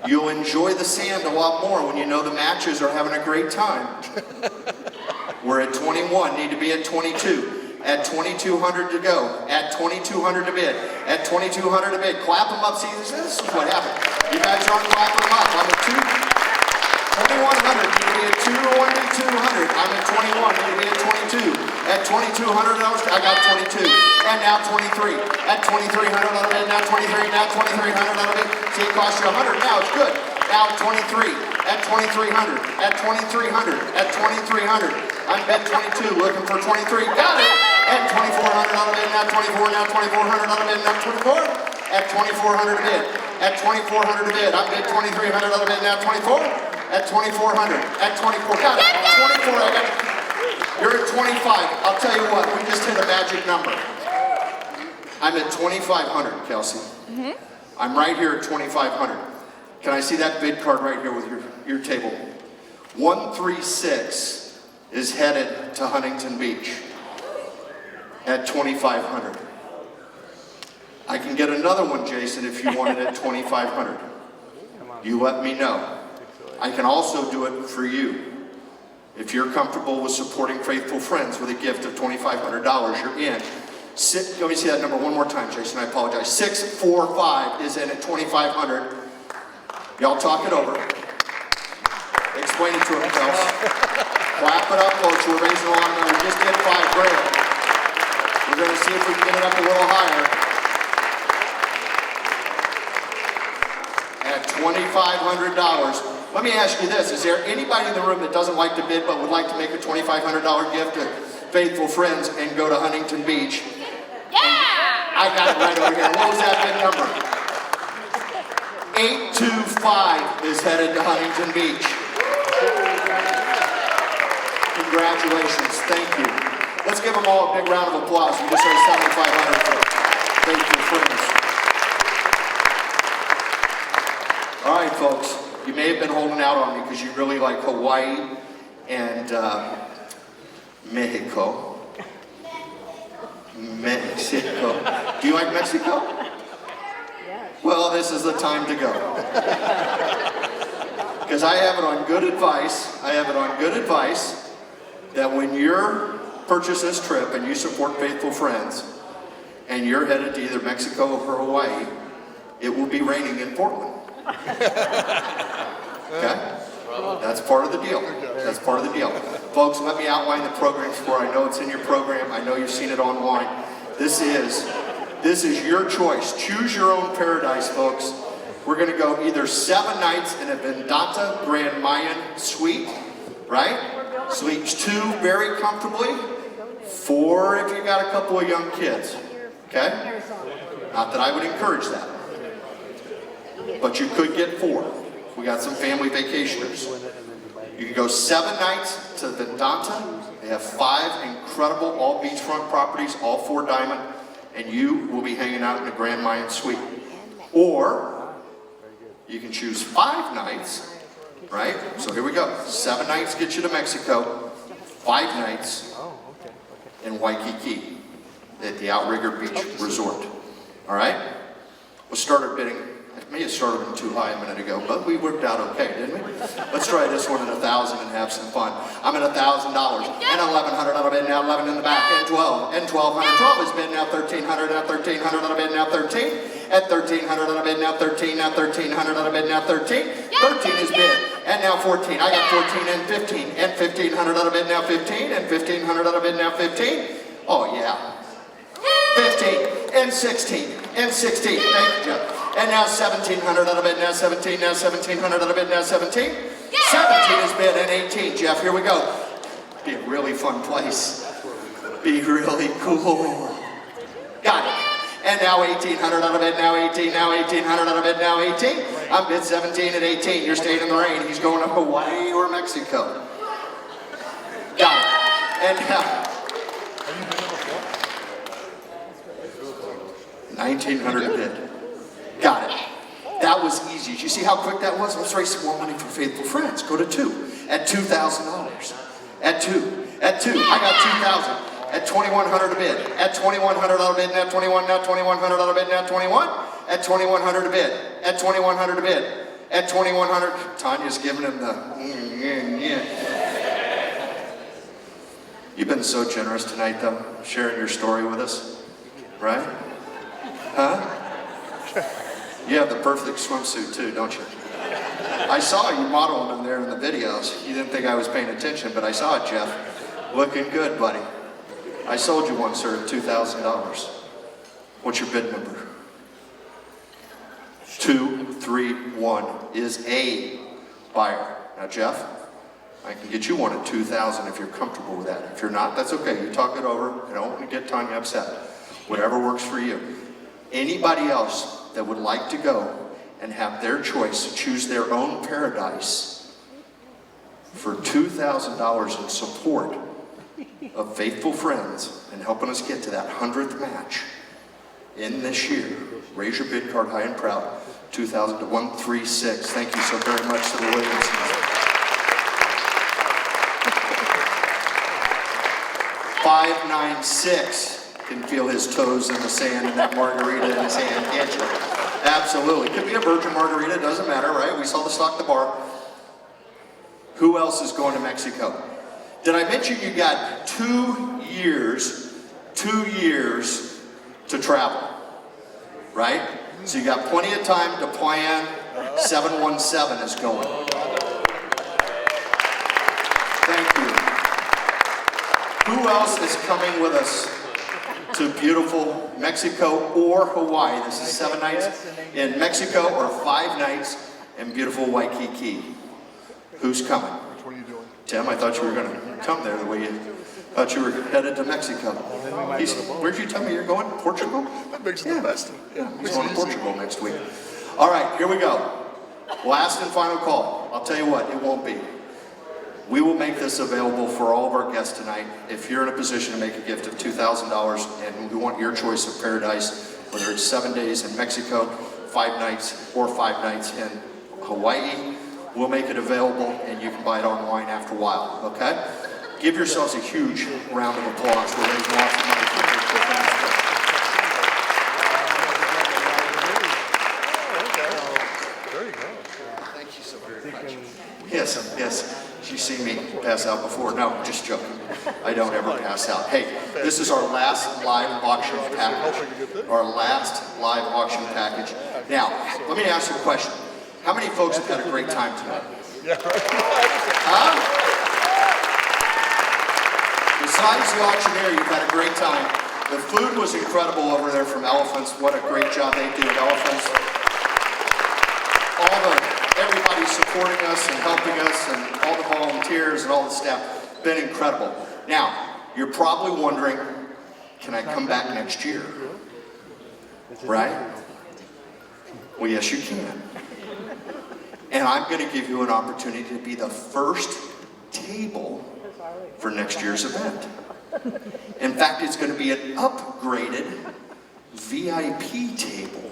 You'll enjoy the sand a lot more when you know the matches are having a great time. We're at 21, need to be at 22. At 2,200 to go. At 2,200 to bid. At 2,200 to bid. Clap them up. See, this is what happened. You guys aren't clapping them up. I'm at 2,100. Need to be at 2,200. I'm at 21. Need to be at 22. At 2,200, I got 22. And now 23. At 2,300 on a bid. Now 23. Now 2,300 on a bid. See, it cost you 100. Now it's good. Now 23. At 2,300. At 2,300. At 2,300. I'm bid 22. Looking for 23. Got it. At 2,400 on a bid, now 24, now 2,400 on a bid, now 24. At 2,400 a bid. At 2,400 a bid. I'm bid 2,300 on a bid, now 24. At 2,400. At 24. Got it. 24. I got it. You're at 25. I'll tell you what. We just hit a magic number. I'm at 2,500, Kelsey. I'm right here at 2,500. Can I see that bid card right here with your table? 136 is headed to Huntington Beach. At 2,500. I can get another one, Jason, if you want it at 2,500. You let me know. I can also do it for you. If you're comfortable with supporting Faithful Friends with a gift of $2,500, you're in. Let me see that number one more time, Jason, I apologize. 645 is in at 2,500. Y'all talk it over. Explain it to them, Kels. Clap it up, folks. We're raising a lot of money. We just did $5 grand. We're going to see if we can get it up a little higher. At $2,500. Let me ask you this. Is there anybody in the room that doesn't like to bid but would like to make a $2,500 gift to Faithful Friends and go to Huntington Beach? Yeah! I got it right over here. What was that bid number? 825 is headed to Huntington Beach. Congratulations. Thank you. Let's give them all a big round of applause. We just had 7,500 for Faithful Friends. All right, folks. You may have been holding out on me because you really like Hawaii and Mexico. Mexico. Do you like Mexico? Well, this is the time to go. Because I have it on good advice. I have it on good advice that when you're purchase this trip and you support Faithful Friends and you're headed to either Mexico or Hawaii, it will be raining in Portland. Okay? That's part of the deal. That's part of the deal. Folks, let me outline the programs for you. I know it's in your program. I know you've seen it online. This is your choice. Choose your own paradise, folks. We're going to go either 7 nights in a Vedanta Grand Mayan suite, right? Sleeps 2 very comfortably. 4 if you got a couple of young kids, okay? Not that I would encourage that, but you could get 4. We got some family vacationers. You can go 7 nights to Vedanta. They have 5 incredible all beachfront properties, all 4 diamond, and you will be hanging out in the Grand Mayan suite. Or you can choose 5 nights, right? So here we go. 7 nights get you to Mexico. 5 nights in Waikiki at the Outrigger Beach Resort. All right? We'll start our bidding. I may have started them too high a minute ago, but we worked out okay, didn't we? Let's try this one at 1,000 and have some fun. I'm at $1,000 and 1,100 out of bid now, 11 in the back, and 12, and 1,200. 12 is bid now, 1,300 now, 1,300 out of bid now, 13. At 1,300 out of bid now, 13. Now 1,300 out of bid now, 13. 13 is bid, and now 14. I got 14 and 15, and 1,500 out of bid now, 15, and 1,500 out of bid now, 15. Oh yeah. 15 and 16 and 16. Thank you. And now 1,700 out of bid, now 17, now 1,700 out of bid, now 17. 17 is bid, and 18, Jeff, here we go. Be a really fun place. Be really cool. Got it. And now 1,800 out of bid, now 18, now 1,800 out of bid, now 18. I'm bid 17 at 18, you're staying in the rain. He's going to Hawaii or Mexico. Got it. And now 1,900 a bid. Got it. That was easy. Did you see how quick that was? Let's raise some more money for Faithful Friends. Go to 2 at $2,000. At 2. At 2. I got 2,000. At 2,100 a bid. At 2,100 out of bid. Now 21. Now 2,100 out of bid. Now 21. At 2,100 a bid. At 2,100 a bid. At 2,100. Tanya's giving him the. You've been so generous tonight, though, sharing your story with us, right? Huh? You have the perfect swimsuit too, don't you? I saw you modeling them there in the videos. You didn't think I was paying attention, but I saw it, Jeff. Looking good, buddy. I sold you one, sir, at $2,000. What's your bid number? 231 is a buyer. Now, Jeff, I can get you one at 2,000 if you're comfortable with that. If you're not, that's okay. You talk it over. I don't want to get Tanya upset. Whatever works for you. Anybody else that would like to go and have their choice, choose their own paradise for $2,000 in support of Faithful Friends and helping us get to that 100th match in this year, raise your bid card high and proud. 2,000 to 136. Thank you so very much to the Williamsons. 596. Can feel his toes in the sand and that margarita in his hand, can't you? Absolutely. Could be a virgin margarita, doesn't matter, right? We saw the stock the bar. Who else is going to Mexico? Did I mention you got 2 years to travel, right? So you got plenty of time to plan. 717 is going. Thank you. Who else is coming with us to beautiful Mexico or Hawaii? This is 7 nights in Mexico or 5 nights in beautiful Waikiki. Who's coming? Which one are you doing? Tim, I thought you were going to come there the way you thought you were headed to Mexico. Where'd you tell me you're going? Portugal? That makes it the best. Yeah, he's going to Portugal next week. All right, here we go. Last and final call. I'll tell you what, it won't be. We will make this available for all of our guests tonight. If you're in a position to make a gift of $2,000 and we want your choice of paradise, whether it's 7 days in Mexico, 5 nights, or 5 nights in Hawaii, We'll make it available and you can buy it online after a while, okay? Give yourselves a huge round of applause. We're raising lots of money for Faithful Friends. There you go. Thank you so very much. Yes, yes. She's seen me pass out before. No, just joking. I don't ever pass out. Hey, this is our last live auction package. Our last live auction package. Now, let me ask you a question. How many folks have had a great time tonight? Huh? Besides the auctioneer, you've had a great time. The food was incredible over there from Elephants. What a great job they did at Elephants. Everybody supporting us and helping us and all the volunteers and all the staff, been incredible. Now, you're probably wondering, can I come back next year? Right? Well, yes, you can. And I'm going to give you an opportunity to be the first table for next year's event. In fact, it's going to be an upgraded VIP table.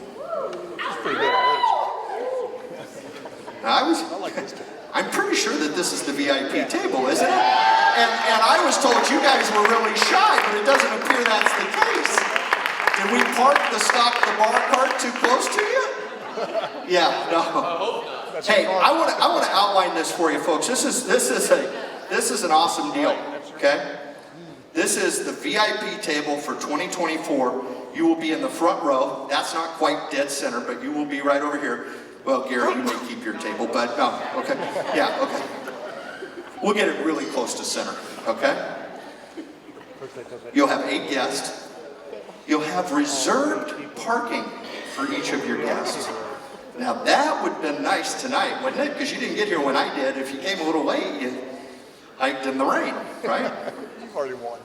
I'm pretty sure that this is the VIP table, isn't it? And I was told you guys were really shy, but it doesn't appear that's the case. Did we park the bar cart too close to you? Yeah, no. Hey, I want to outline this for you, folks. This is an awesome deal. Okay, this is the VIP table for 2024. You will be in the front row. That's not quite dead center, but you will be right over here. Well, Gary, you may keep your table, but no, okay. Yeah, okay. We'll get it really close to center, okay? You'll have 8 guests. You'll have reserved parking for each of your guests. Now, that would have been nice tonight, wouldn't it? Because you didn't get here when I did. If you came a little late, you hiked in the rain, right? You've already won.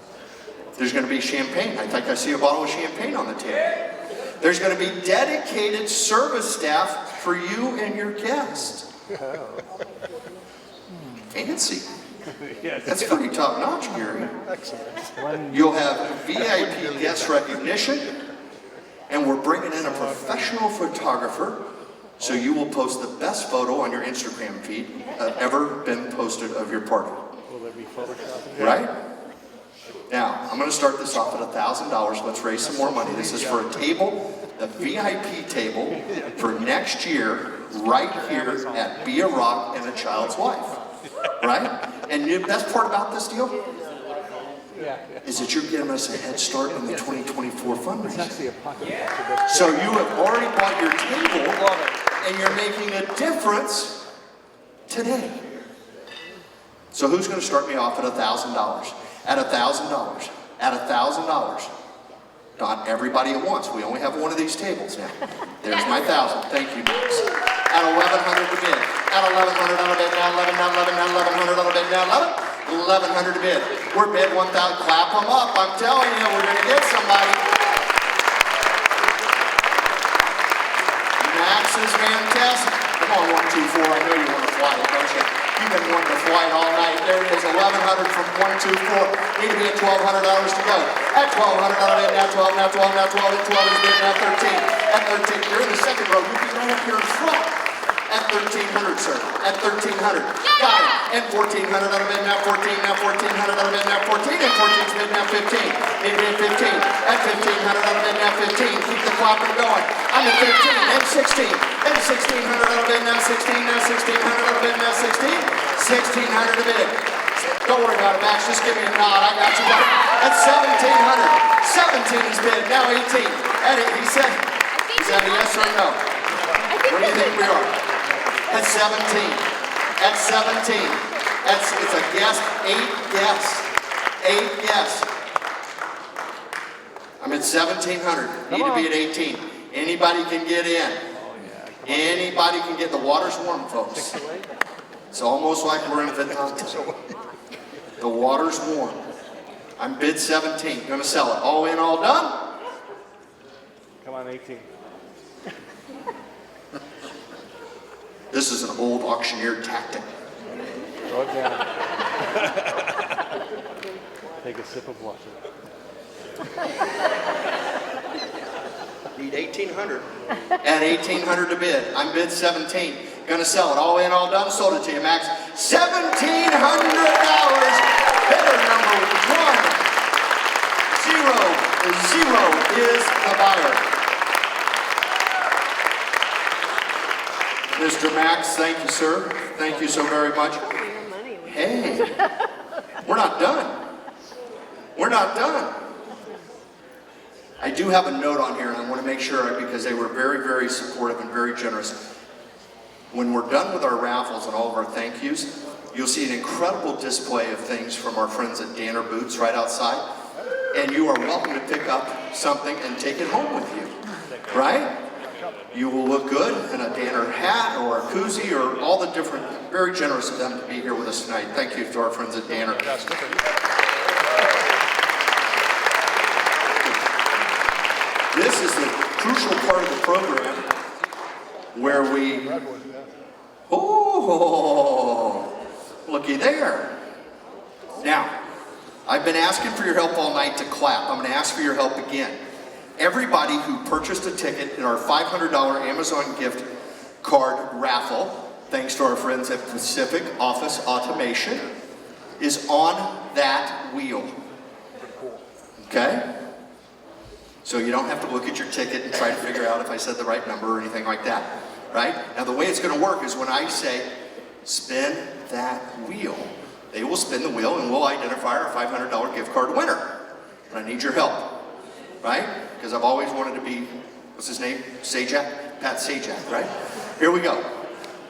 There's going to be champagne. I think I see a bottle of champagne on the table. There's going to be dedicated service staff for you and your guests. Fancy. That's pretty top notch, Gary. Excellent. You'll have VIP guest recognition, and we're bringing in a professional photographer, so you will post the best photo on your Instagram feed ever been posted of your party. Will there be photoshopping? Right? Now, I'm going to start this off at $1,000. Let's raise some more money. This is for a table, the VIP table for next year, right here at Be a Rock and a Child's Wife. Right? And the best part about this deal is that you're giving us a head start on the 2024 fundraiser. So you have already bought your table, and you're making a difference today. So who's going to start me off at $1,000? At $1,000. At $1,000. Not everybody at once. We only have one of these tables now. There's my 1,000. Thank you, Max. At $1,100 to bid. At $1,100 on a bid. Now 11. Now 11. Now $1,100 on a bid. Now 11. $1,100 to bid. We're bid 1,000. Clap them up. I'm telling you, we're going to get somebody. Max is fantastic. Come on, 1, 2, 4. I know you want to fly it, don't you? You've been wanting to fly it all night. There it is, $1,100 from 1, 2, 4. Need to be at $1,200 to go. At $1,200 on a bid. Now 12. Now 12. Now 12. At 12 is bid. Now 13. At 13. You're in the second row. You'd be right up here in front. At 1,300, sir. At 1,300. Got it. And 1,400 on a bid. Now 14. Now 1,400 on a bid. Now 14. And 14's bid. Now 15. Need to be at 15. At 1,500 on a bid. Now 15. Keep the clocker going. I'm at 15. And 16. And 1,600 on a bid. Now 16. Now 1,600 on a bid. Now 16. 1,600 a bid. Don't worry about it, Max. Just give me a nod. I got you. At 1,700. 17 is bid. Now 18. Eddie, he said a yes or no? What do you think we are? At 17. At 17. It's a guess. 8 guests. 8 guests. I'm at 1,700. Need to be at 18. Anybody can get in. Anybody can get. The water's warm, folks. It's almost like we're in a Vietnam. The water's warm. I'm bid 17. Gonna sell it. All in, all done? Come on, 18. This is an old auctioneer tactic. Throw it down. Take a sip of water. Need 1,800. At 1,800 to bid. I'm bid 17. Gonna sell it. All in, all done. Sold it to you, Max. $1,700. Bidder number 100 is the buyer. Mr. Max, thank you, sir. Thank you so very much. Hey, we're not done. We're not done. I do have a note on here, and I want to make sure, because they were very, very supportive and very generous. When we're done with our raffles and all of our thank yous, you'll see an incredible display of things from our friends at Danner Boots right outside. And you are welcome to pick up something and take it home with you, right? You will look good in a Danner hat or a koozie or all the different, very generous of them to be here with us tonight. Thank you to our friends at Danner. This is the crucial part of the program where we, oh, looky there. Now, I've been asking for your help all night to clap. I'm going to ask for your help again. Everybody who purchased a ticket in our $500 Amazon gift card raffle, thanks to our friends at Pacific Office Automation, is on that wheel. Okay? So you don't have to look at your ticket and try to figure out if I said the right number or anything like that, right? Now the way it's going to work is when I say, spin that wheel, they will spin the wheel and we'll identify our $500 gift card winner. But I need your help, right? Because I've always wanted to be, what's his name? Sajak? Pat Sajak, right? Here we go.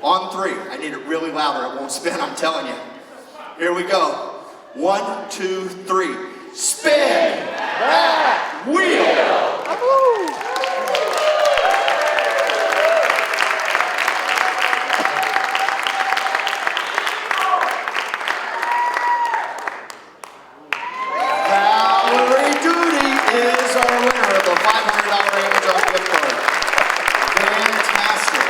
On 3. I need it really loud or it won't spin, I'm telling you. Here we go. 1, 2, 3. Spin that wheel! Valerie Duty is our winner of the $500 Amazon gift card. Fantastic.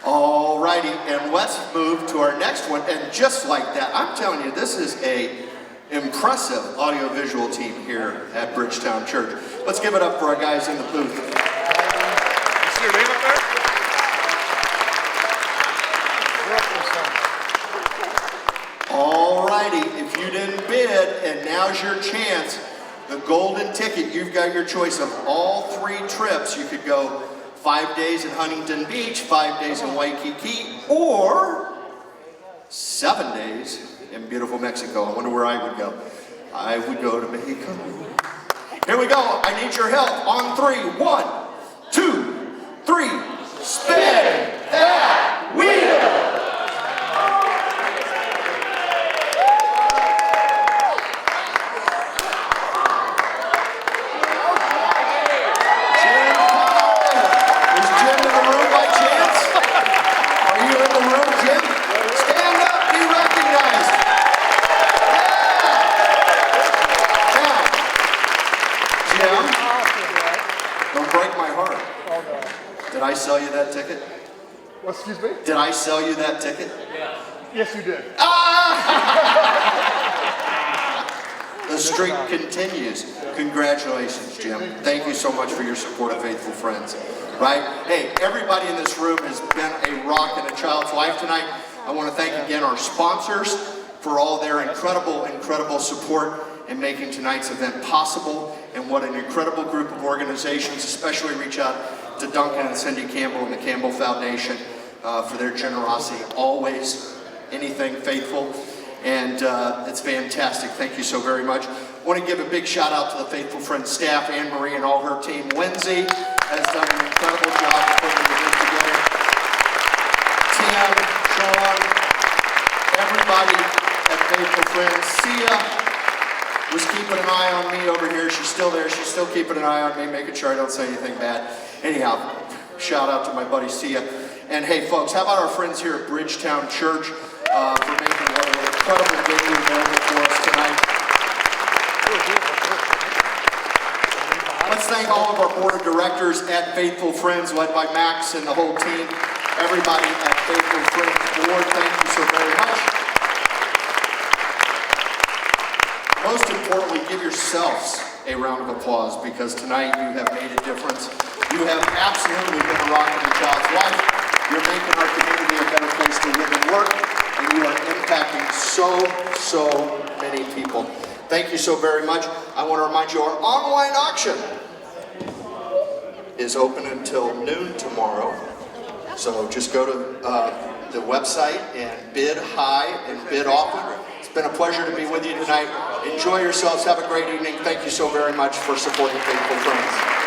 Alrighty, and let's move to our next one. And just like that, I'm telling you, this is a impressive audiovisual team here at Bridgetown Church. Let's give it up for our guys in the booth. You see your name up there? Alrighty, if you didn't bid, and now's your chance, the golden ticket, you've got your choice of all 3 trips. You could go 5 days in Huntington Beach, 5 days in Waikiki, or 7 days in beautiful Mexico. I wonder where I would go. I would go to Mexico. Here we go. I need your help. On 3. 1, 2, 3. Spin that wheel! Did I sell you that ticket? Well, excuse me? Did I sell you that ticket? Yes, you did. The streak continues. Congratulations, Jim. Thank you so much for your support of Faithful Friends. Right? Hey, everybody in this room has been a rock in a child's life tonight. I want to thank again our sponsors for all their incredible, incredible support in making tonight's event possible. And what an incredible group of organizations, especially reach out to Duncan and Cindy Campbell and the Campbell Foundation for their generosity. Always anything faithful. And it's fantastic. Thank you so very much. I want to give a big shout out to the Faithful Friends staff, Anne Marie and all her team. Lindsay has done an incredible job putting the event together. Tim, Sean, everybody at Faithful Friends. Sia was keeping an eye on me over here. She's still there. She's still keeping an eye on me, making sure I don't say anything bad. Anyhow, shout out to my buddy Sia. And hey, folks, how about our friends here at Bridgetown Church for making what an incredible venue available for us tonight. Let's thank all of our board of directors at Faithful Friends, led by Max and the whole team. Everybody at Faithful Friends board, thank you so very much. Most importantly, give yourselves a round of applause, because tonight you have made a difference. You have absolutely been a rock in the child's life. You're making our community a better place to live and work, and you are impacting so many people. Thank you so very much. I want to remind you our online auction is open until noon tomorrow. So just go to the website and bid high and bid often. It's been a pleasure to be with you tonight. Enjoy yourselves. Have a great evening. Thank you so very much for supporting Faithful Friends.